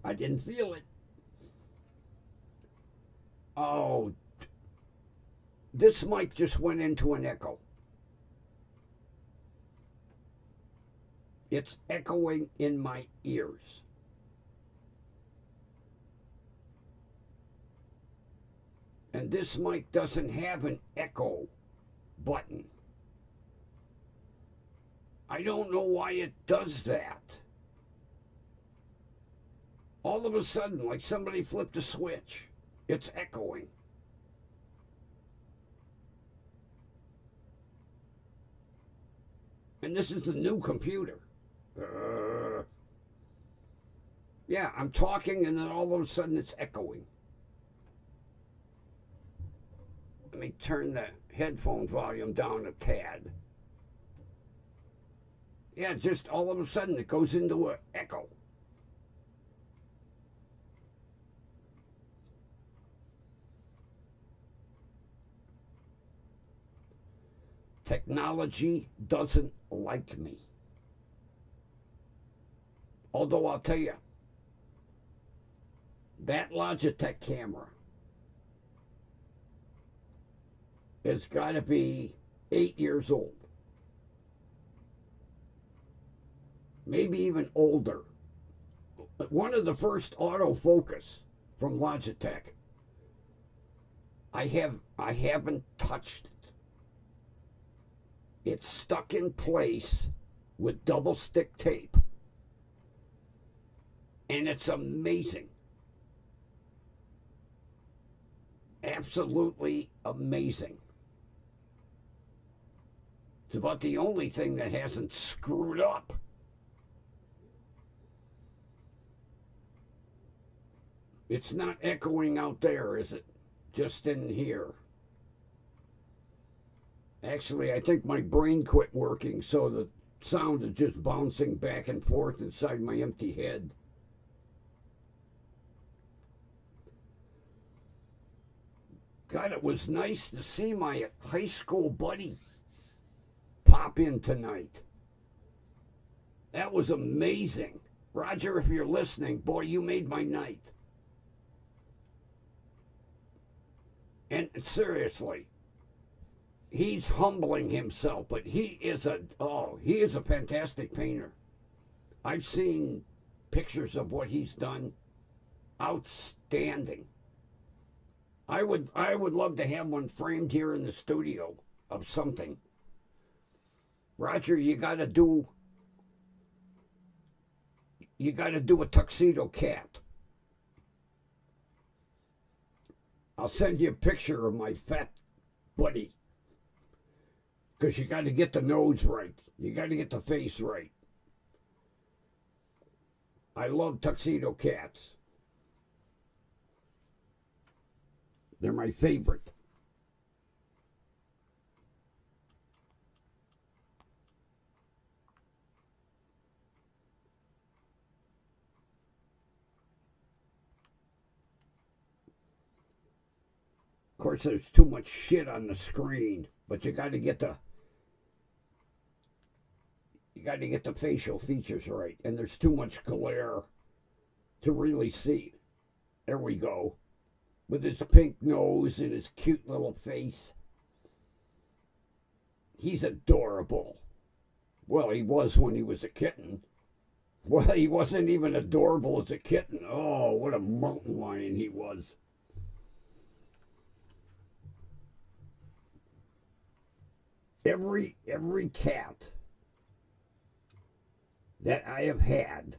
I didn't feel it. Oh, this mic just went into an echo. It's echoing in my ears. And this mic doesn't have an echo button. I don't know why it does that. All of a sudden, like somebody flipped a switch, it's echoing. And this is the new computer. Yeah, I'm talking and then all of a sudden it's echoing. Let me turn the headphone volume down a tad. Yeah, just all of a sudden it goes into an echo. Technology doesn't like me. Although I'll tell you, that Logitech camera has got to be 8 years old. Maybe even older. One of the first autofocus from Logitech. I haven't touched it. It's stuck in place with double stick tape. And it's amazing. Absolutely amazing. It's about the only thing that hasn't screwed up. It's not echoing out there, is it? Just in here. Actually, I think my brain quit working, so the sound is just bouncing back and forth inside my empty head. God, it was nice to see my high school buddy pop in tonight. That was amazing. Roger, if you're listening, boy, you made my night. And seriously, he's humbling himself, but he is a fantastic painter. I've seen pictures of what he's done. Outstanding. I would love to have one framed here in the studio of something. Roger, you gotta do a tuxedo cat. I'll send you a picture of my fat buddy. Because you got to get the nose right. You got to get the face right. I love tuxedo cats. They're my favorite. Of course, there's too much shit on the screen, but you got to get the facial features right, and there's too much glare to really see. There we go. With his pink nose and his cute little face. He's adorable. Well, he was when he was a kitten. Well, he wasn't even adorable as a kitten. Oh, what a mountain lion he was. Every cat that I have had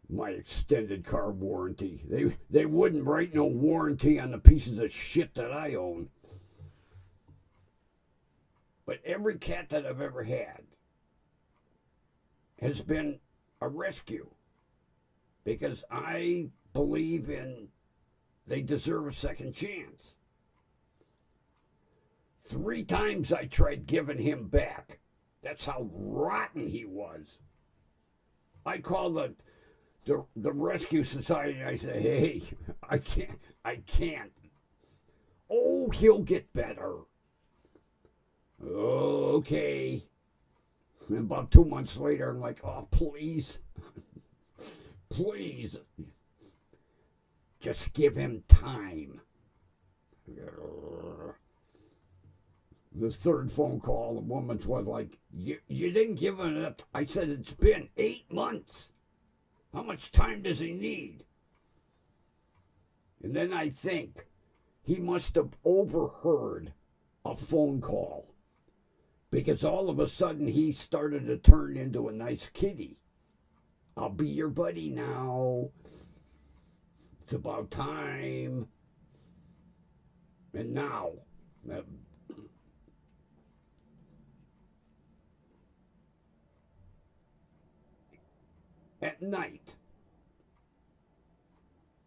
my extended car warranty. They wouldn't write no warranty on the pieces of shit that I own. But every cat that I've ever had has been a rescue. Because I believe they deserve a second chance. 3 times I tried giving him back. That's how rotten he was. I call the rescue society and I say, hey, I can't. Oh, he'll get better. Okay. And about 2 months later, I'm like, oh, please, please, just give him time. The third phone call, the woman was like, you didn't give him enough. I said, it's been 8 months. How much time does he need? And then I think he must have overheard a phone call because all of a sudden he started to turn into a nice kitty. I'll be your buddy now. It's about time. And now, at night,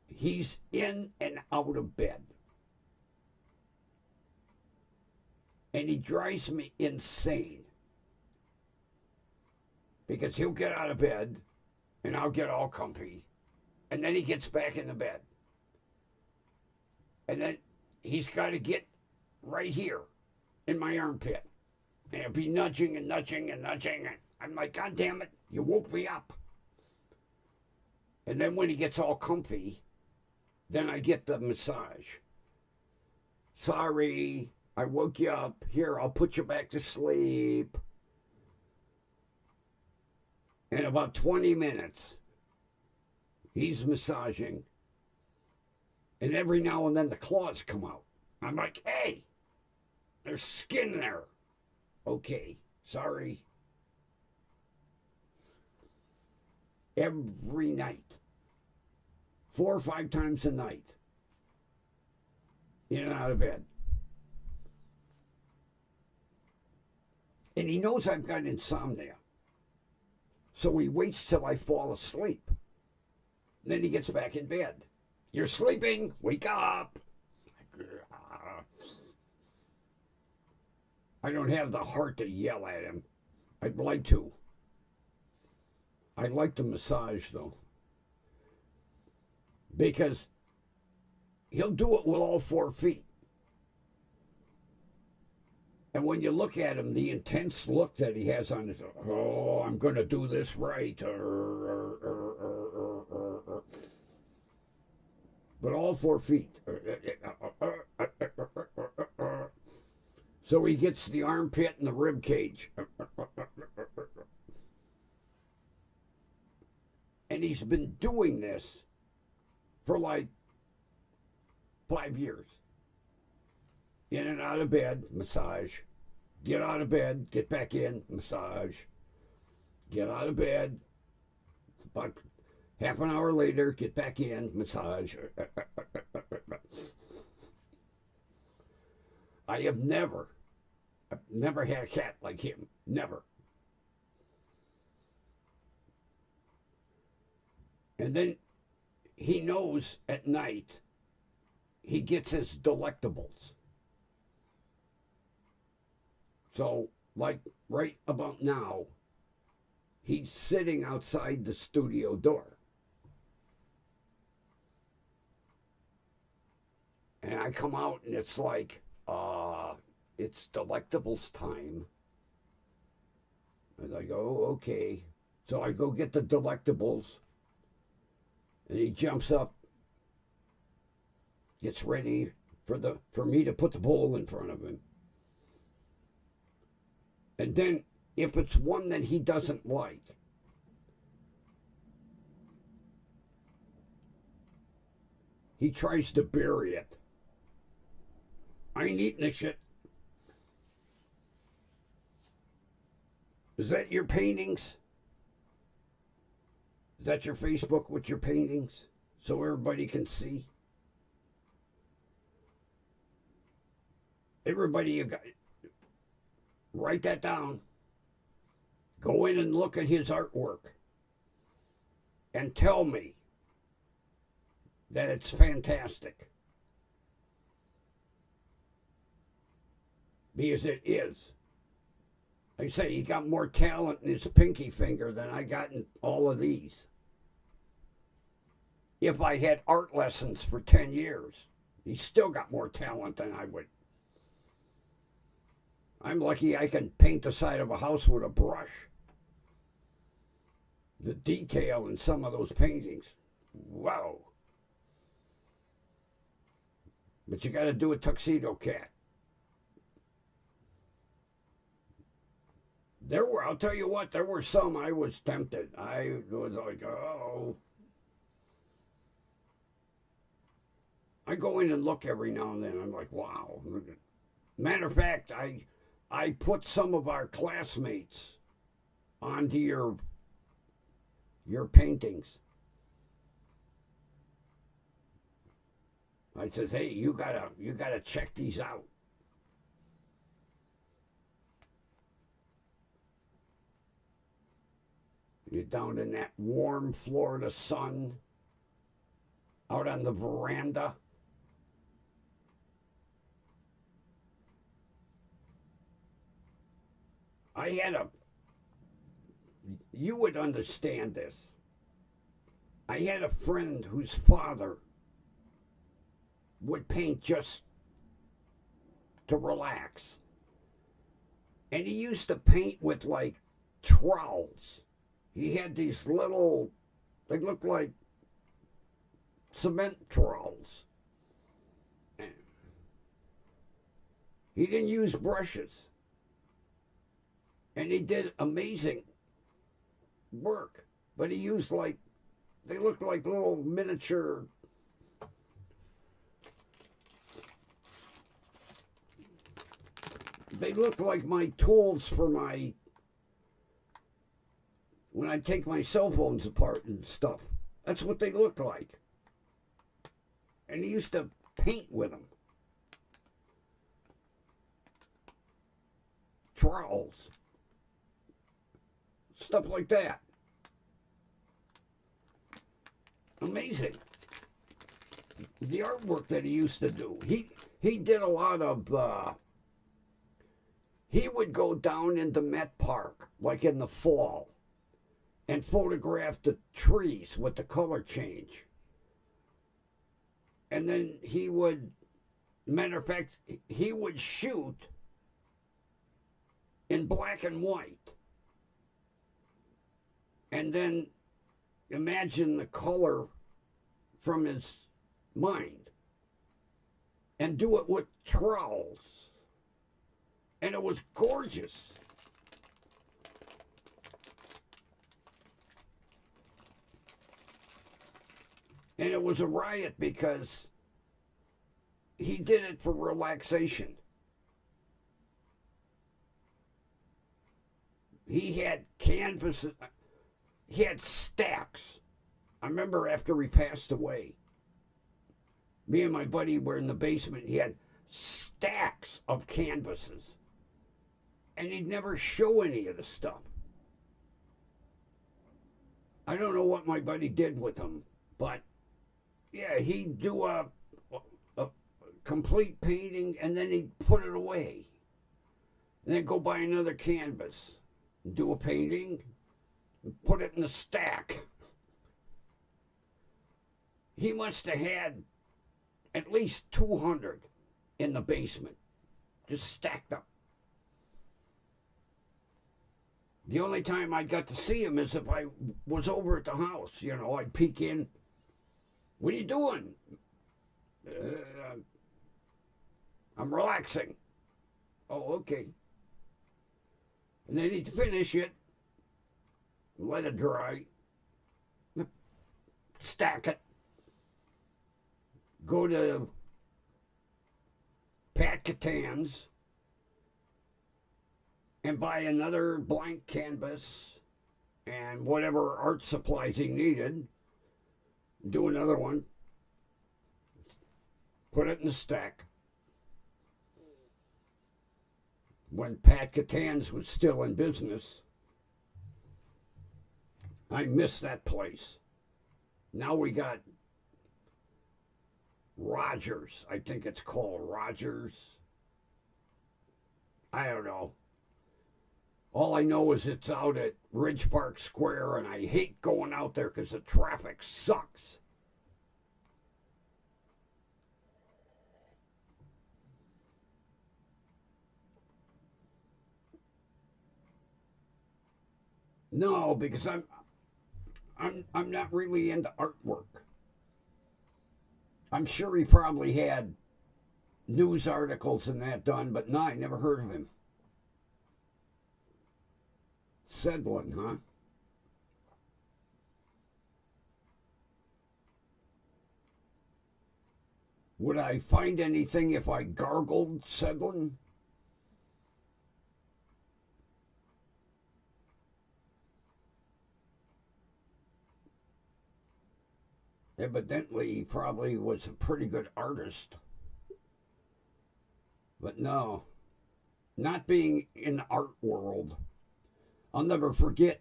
he's in and out of bed. And he drives me insane. Because he'll get out of bed, and I'll get all comfy. And then he gets back in the bed. And then he's got to get right here in my armpit. And he'll be nudging and nudging and nudging. And I'm like, God damn it, you woke me up. And then when he gets all comfy, then I get the massage. Sorry, I woke you up. Here, I'll put you back to sleep. In about 20 minutes, he's massaging. And every now and then the claws come out. I'm like, hey, there's skin there. Okay, sorry. Every night. 4 or 5 times a night. In and out of bed. And he knows I've got insomnia. So he waits till I fall asleep. Then he gets back in bed. You're sleeping. Wake up. I don't have the heart to yell at him. I'd like to. I like the massage, though. Because he'll do it with all 4 feet. And when you look at him, the intense look that he has on his, oh, I'm going to do this right. But all 4 feet. So he gets the armpit and the rib cage. And he's been doing this for like 5 years. In and out of bed, massage. Get out of bed, get back in, massage. Get out of bed. About half an hour later, get back in, massage. I've never had a cat like him. Never. And then he knows at night he gets his delectables. So, like right about now, he's sitting outside the studio door. And I come out and it's like, it's delectables time. And I go, okay. So I go get the delectables. And he jumps up, gets ready for me to put the bowl in front of him. And then, if it's one that he doesn't like, he tries to bury it. I ain't eating this shit. Is that your paintings? Is that your Facebook with your paintings? So everybody can see? Everybody, you got... Write that down. Go in and look at his artwork. And tell me that it's fantastic. Because it is. I say he got more talent in his pinky finger than I got in all of these. If I had art lessons for 10 years, he still got more talent than I would. I'm lucky I can paint the side of a house with a brush. The detail in some of those paintings, wow. But you got to do a tuxedo cat. I'll tell you what, there were some I was tempted. I was like, oh. I go in and look every now and then. I'm like, wow. Matter of fact, I put some of our classmates onto your paintings. I says, hey, you gotta check these out. You're down in that warm Florida sun, out on the veranda. You would understand this. I had a friend whose father would paint just to relax. And he used to paint with like trowels. He had these little, they looked like cement trowels. He didn't use brushes. And he did amazing work. But he used they looked like little miniature. They look like my tools for when I take my cell phones apart and stuff. That's what they look like. And he used to paint with them. Trowels. Stuff like that. Amazing. The artwork that he used to do. He did a lot of he would go down into Met Park, like in the fall, and photograph the trees with the color change. And then he would, matter of fact, he would shoot in black and white. And then imagine the color from his mind. And do it with trowels. And it was gorgeous. And it was a riot because he did it for relaxation. He had canvases, he had stacks. I remember after he passed away, me and my buddy were in the basement. He had stacks of canvases. And he'd never show any of the stuff. I don't know what my buddy did with them, but yeah, he'd do a complete painting and then he'd put it away. And then go buy another canvas, do a painting, and put it in a stack. He must have had at least 200 in the basement, just stacked up. The only time I got to see him is if I was over at the house. You know, I'd peek in. What are you doing? I'm relaxing. Oh, okay. And then he'd finish it, let it dry, stack it, go to Pat Catan's, and buy another blank canvas and whatever art supplies he needed. Do another one. Put it in the stack. When Pat Catan's was still in business, I miss that place. Now we got Rogers. I think it's called Rogers. I don't know. All I know is it's out at Ridge Park Square, and I hate going out there because the traffic sucks. No, because I'm not really into artwork. I'm sure he probably had news articles and that done, but no, I never heard of him. Sedlin, huh? Would I find anything if I gargled Sedlin? Evidently, he probably was a pretty good artist. But no, not being in the art world. I'll never forget,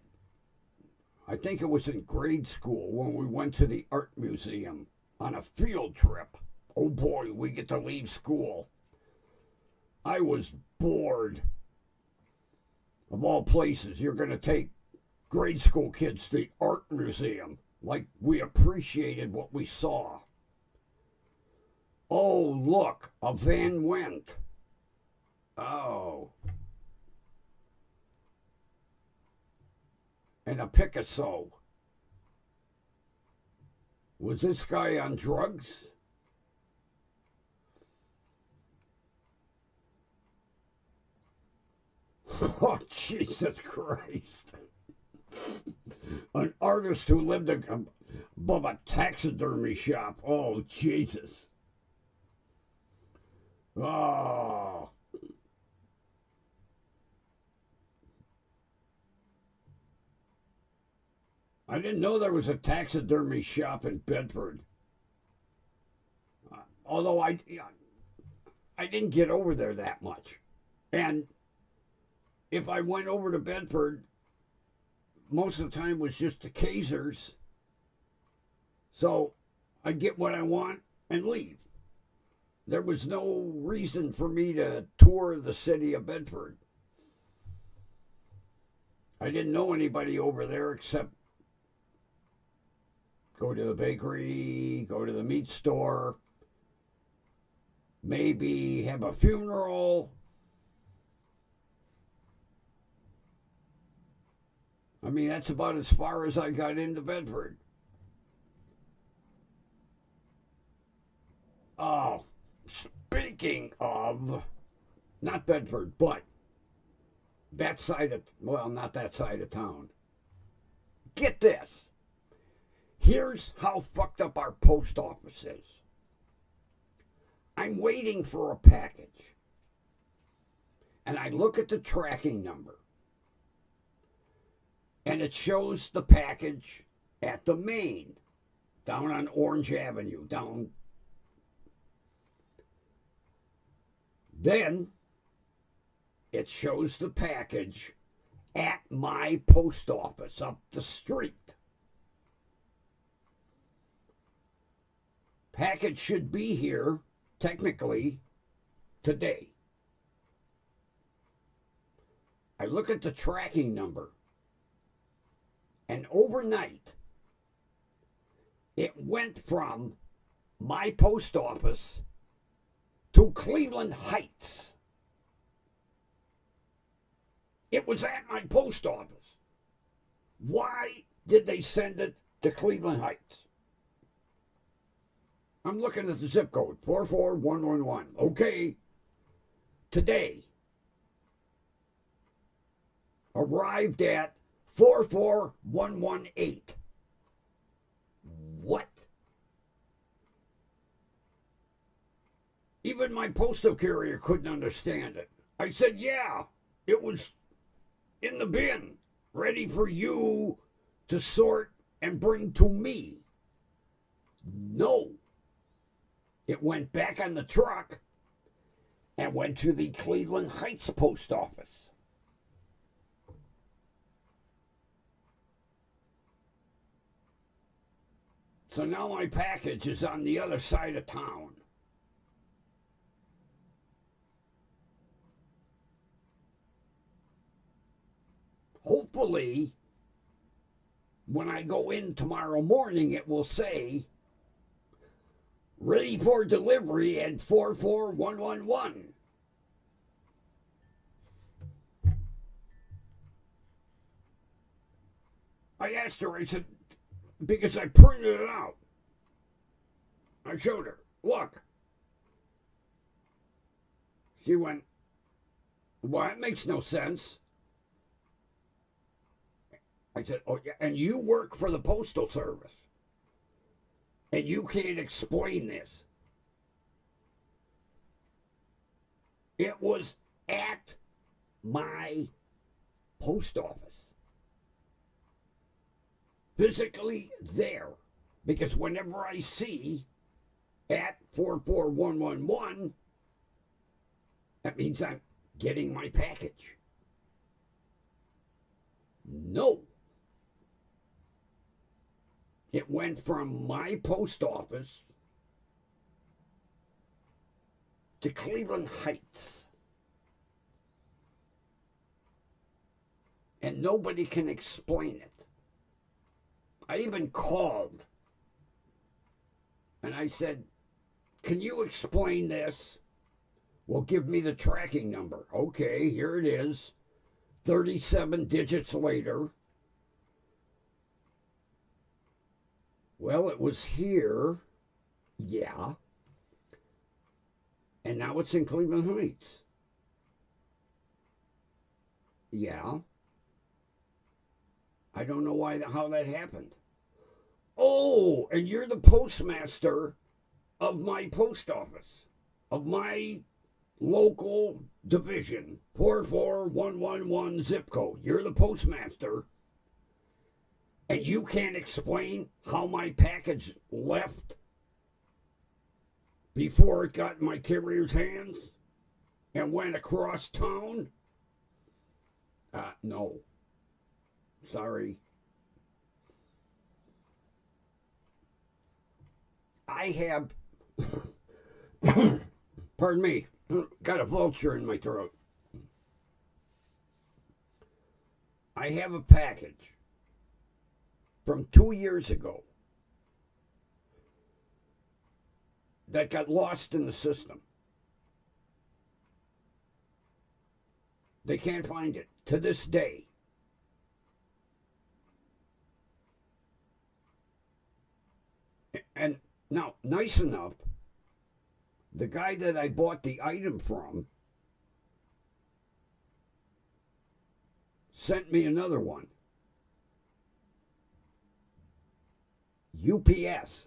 I think it was in grade school when we went to the art museum on a field trip. Oh boy, we get to leave school. I was bored. Of all places, you're going to take grade school kids to the art museum. Like we appreciated what we saw. Oh, look, a Van Went. Oh. And a Picasso. Was this guy on drugs? Oh, Jesus Christ. An artist who lived above a taxidermy shop. Oh, Jesus. Oh. I didn't know there was a taxidermy shop in Bedford. Although I didn't get over there that much. And if I went over to Bedford, most of the time was just the Kazers. So I get what I want and leave. There was no reason for me to tour the city of Bedford. I didn't know anybody over there except go to the bakery, go to the meat store, maybe have a funeral. I mean, that's about as far as I got into Bedford. Oh, speaking of, not Bedford, but that side of, well, not that side of town. Get this. Here's how fucked up our post office is. I'm waiting for a package, and I look at the tracking number, and it shows the package at the main, down on Orange Avenue, down. Then it shows the package at my post office up the street. Package should be here, technically, today. I look at the tracking number, and overnight, it went from my post office to Cleveland Heights. It was at my post office. Why did they send it to Cleveland Heights? I'm looking at the zip code, 44111. Okay. Today, arrived at 44118. What? Even my postal carrier couldn't understand it. I said, yeah, it was in the bin, ready for you to sort and bring to me. No. It went back on the truck and went to the Cleveland Heights post office. So now my package is on the other side of town. hopefully, when I go in tomorrow morning, it will say, ready for delivery at 44111. I asked her, I said, because I printed it out. I showed her, look. She went, well, that makes no sense. I said, oh, yeah, and you work for the Postal Service. And you can't explain this. It was at my post office. Physically there. Because whenever I see at 44111, that means I'm getting my package. No. It went from my post office to Cleveland Heights. And nobody can explain it. I even called and I said, can you explain this? Well, give me the tracking number. Okay, here it is. 37 digits later. Well, it was here. Yeah. And now it's in Cleveland Heights. Yeah. I don't know how that happened. Oh, and you're the postmaster of my post office, of my local division, 44111 zip code. You're the postmaster, and you can't explain how my package left before it got in my carrier's hands and went across town? No. Sorry. I have, pardon me, got a vulture in my throat. I have a package from 2 years ago that got lost in the system. They can't find it to this day. And now, nice enough, the guy that I bought the item from sent me another one. UPS.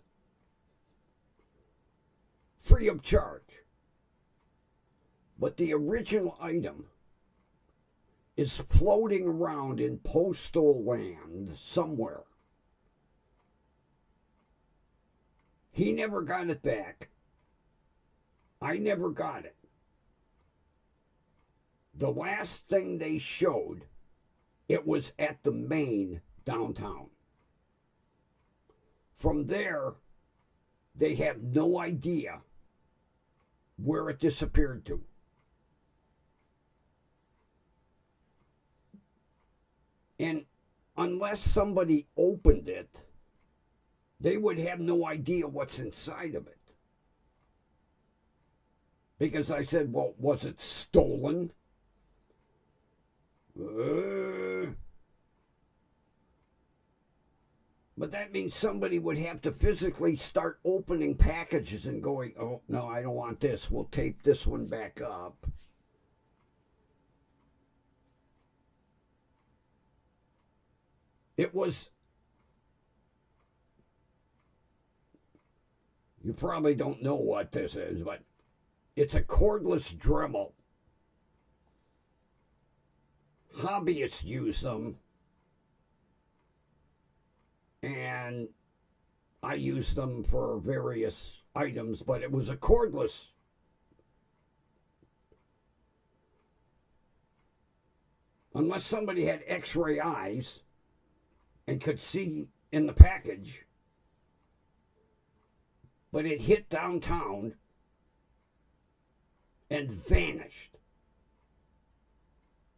Free of charge. But the original item is floating around in postal land somewhere. He never got it back. I never got it. The last thing they showed, it was at the Main downtown. From there, they have no idea where it disappeared to. And unless somebody opened it, they would have no idea what's inside of it. Because I said, well, was it stolen? But that means somebody would have to physically start opening packages and going, oh, no, I don't want this. We'll tape this one back up. It was, you probably don't know what this is, but it's a cordless Dremel. Hobbyists use them, and I use them for various items, but it was a cordless. Unless somebody had x-ray eyes and could see in the package, but it hit downtown and vanished.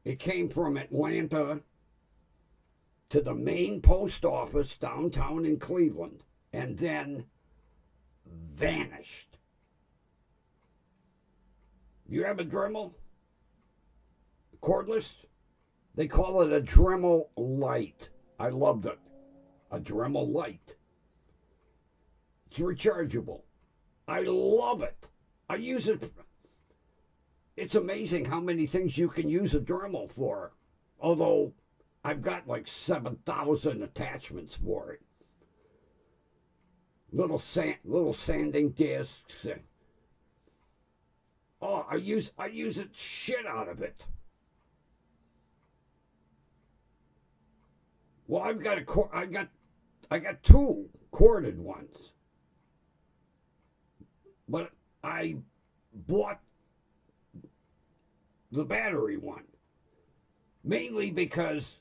It came from Atlanta to the main post office downtown in Cleveland and then vanished. You have a Dremel? Cordless? They call it a Dremel Lite. I loved it. A Dremel Lite. It's rechargeable. I love it. I use it. It's amazing how many things you can use a Dremel for. Although I've got like 7,000 attachments for it. Little sanding discs. Oh, I use it shit out of it. Well, I got two corded ones, but I bought the battery one mainly because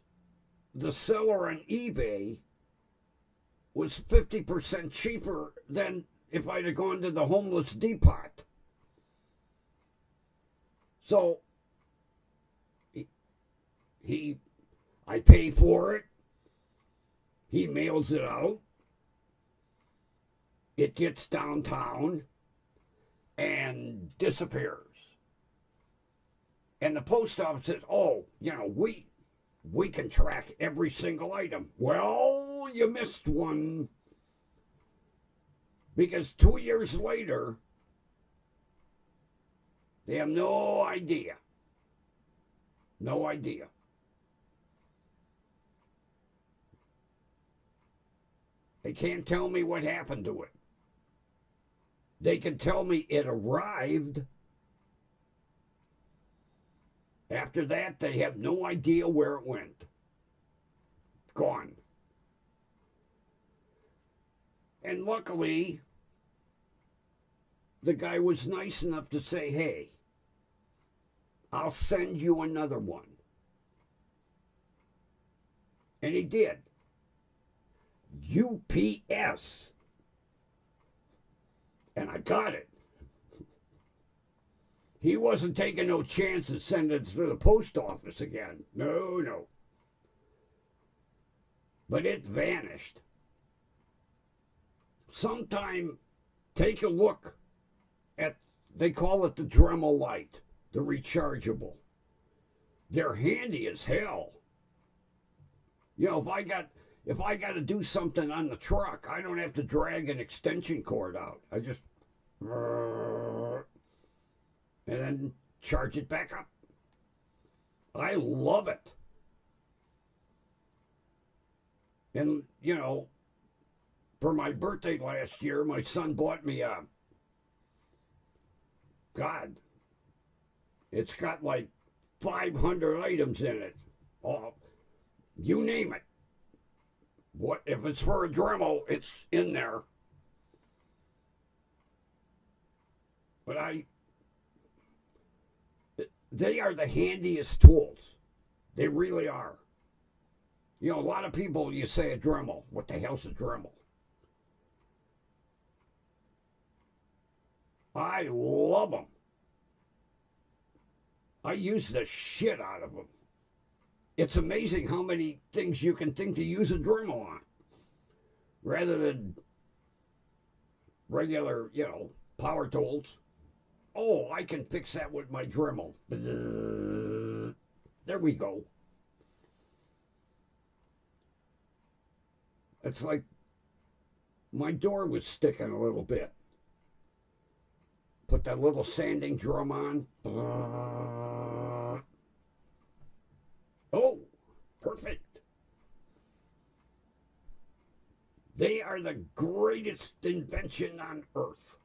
the seller on eBay was 50% cheaper than if I'd have gone to the homeless depot. So I pay for it. He mails it out. It gets downtown and disappears. And the post office says, oh, we can track every single item. Well, you missed one. Because 2 years later, they have no idea. No idea. They can't tell me what happened to it. They can tell me it arrived. After that, they have no idea where it went. Gone. And luckily, the guy was nice enough to say, hey, I'll send you another one. And he did. UPS. And I got it. He wasn't taking no chances sending it through the post office again. No. But it vanished. Sometime take a look at, they call it the Dremel Lite, the rechargeable. They're handy as hell. If I got to do something on the truck, I don't have to drag an extension cord out. I just and then charge it back up. I love it. And, for my birthday last year, my son bought me it's got like 500 items in it. Oh, you name it. What if it's for a Dremel, it's in there. But they are the handiest tools. They really are. A lot of people, you say a Dremel. What the hell's a Dremel? I love them. I use the shit out of them. It's amazing how many things you can think to use a Dremel on. Rather than regular, power tools. Oh, I can fix that with my Dremel. There we go. It's like my door was sticking a little bit. Put that little sanding drum on. Oh, perfect. They are the greatest invention on earth.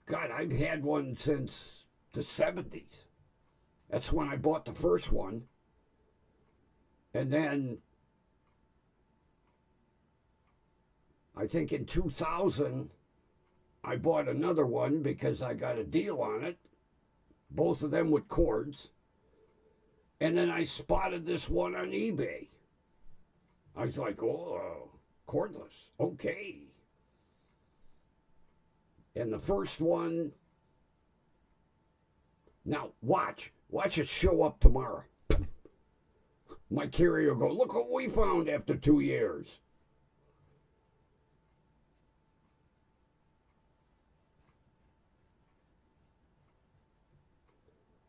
God, I've had one since the 70s. That's when I bought the first one. And then I think in 2000, I bought another one because I got a deal on it. Both of them with cords. And then I spotted this one on eBay. I was like, oh, cordless. Okay. And the first one, now watch it show up tomorrow. My carrier will go, look what we found after 2 years.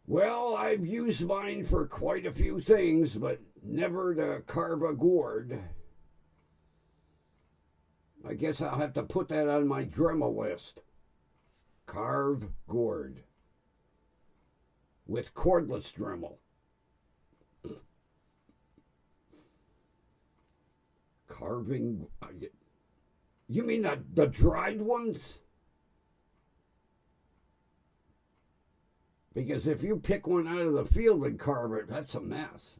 Well, I've used mine for quite a few things, but never to carve a gourd. I guess I'll have to put that on my Dremel list. Carve gourd. With cordless Dremel. Carving. You mean the dried ones? Because if you pick one out of the field and carve it, that's a mess.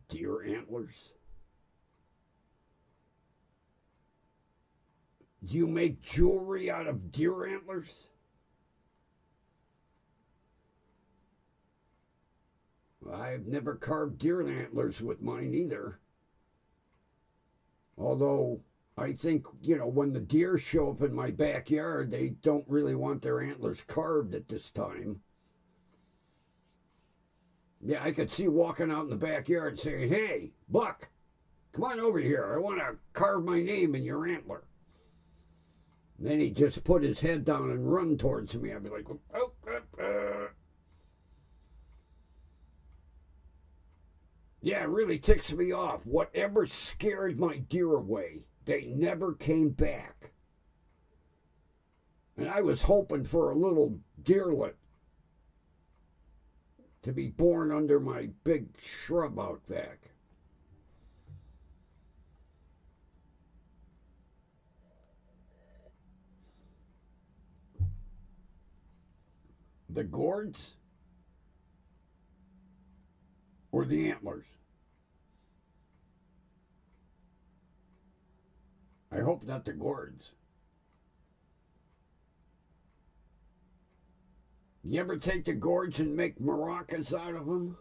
Deer antlers. Do you make jewelry out of deer antlers? I've never carved deer antlers with mine either. Although I think, when the deer show up in my backyard, they don't really want their antlers carved at this time. Yeah, I could see walking out in the backyard saying, hey, Buck, come on over here. I want to carve my name in your antler. And then he'd just put his head down and run towards me. I'd be like, oh. Yeah, it really ticks me off. Whatever scared my deer away, they never came back. And I was hoping for a little deerlet to be born under my big shrub out back. The gourds or the antlers? I hope not the gourds. You ever take the gourds and make maracas out of them?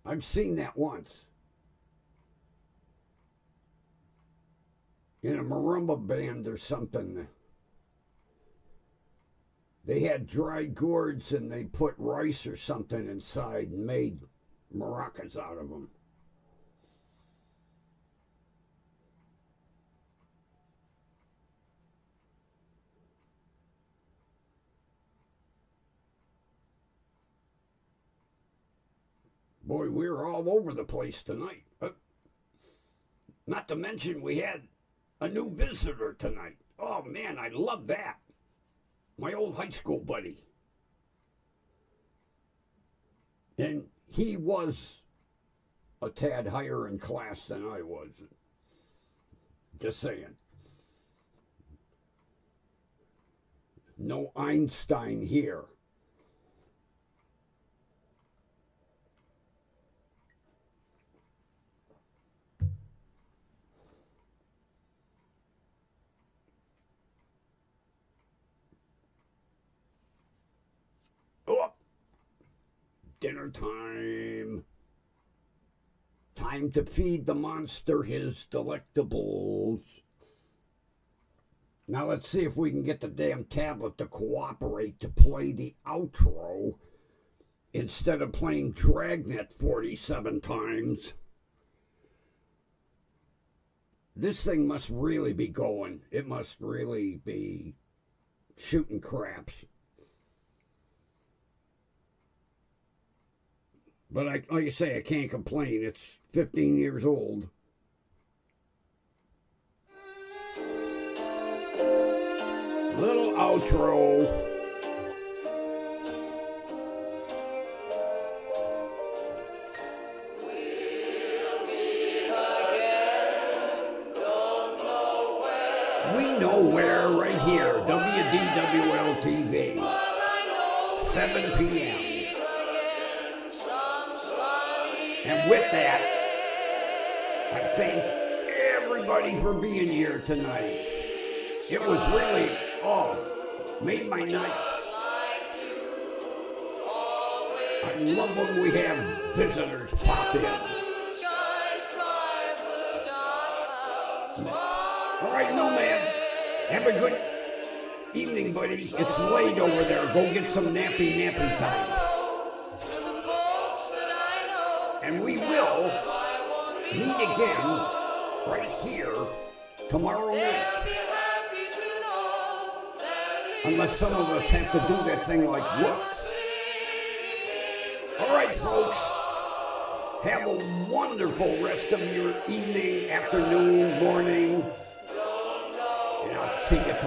I've seen that once. In a marimba band or something. They had dried gourds and they put rice or something inside and made maracas out of them. Boy, we were all over the place tonight. Not to mention we had a new visitor tonight. Oh man, I love that. My old high school buddy. And he was a tad higher in class than I was. Just saying. No Einstein here. Oh, dinner time. Time to feed the monster his delectables. Now let's see if we can get the damn tablet to cooperate to play the outro instead of playing Dragnet 47 times. This thing must really be going. It must really be shooting craps. But like I say, I can't complain. It's 15 years old. Little outro. We know where, right here, WDWL TV, 7 p.m. And with that, I thank everybody for being here tonight. It was really, made my night. I love when we have visitors pop in. All right. Have a good evening, buddy. It's late over there. Go get some nappy time. And we will meet again right here tomorrow night. Unless some of us have to do that thing like work. All right, folks. Have a wonderful rest of your evening, afternoon, morning. And I'll see you tomorrow.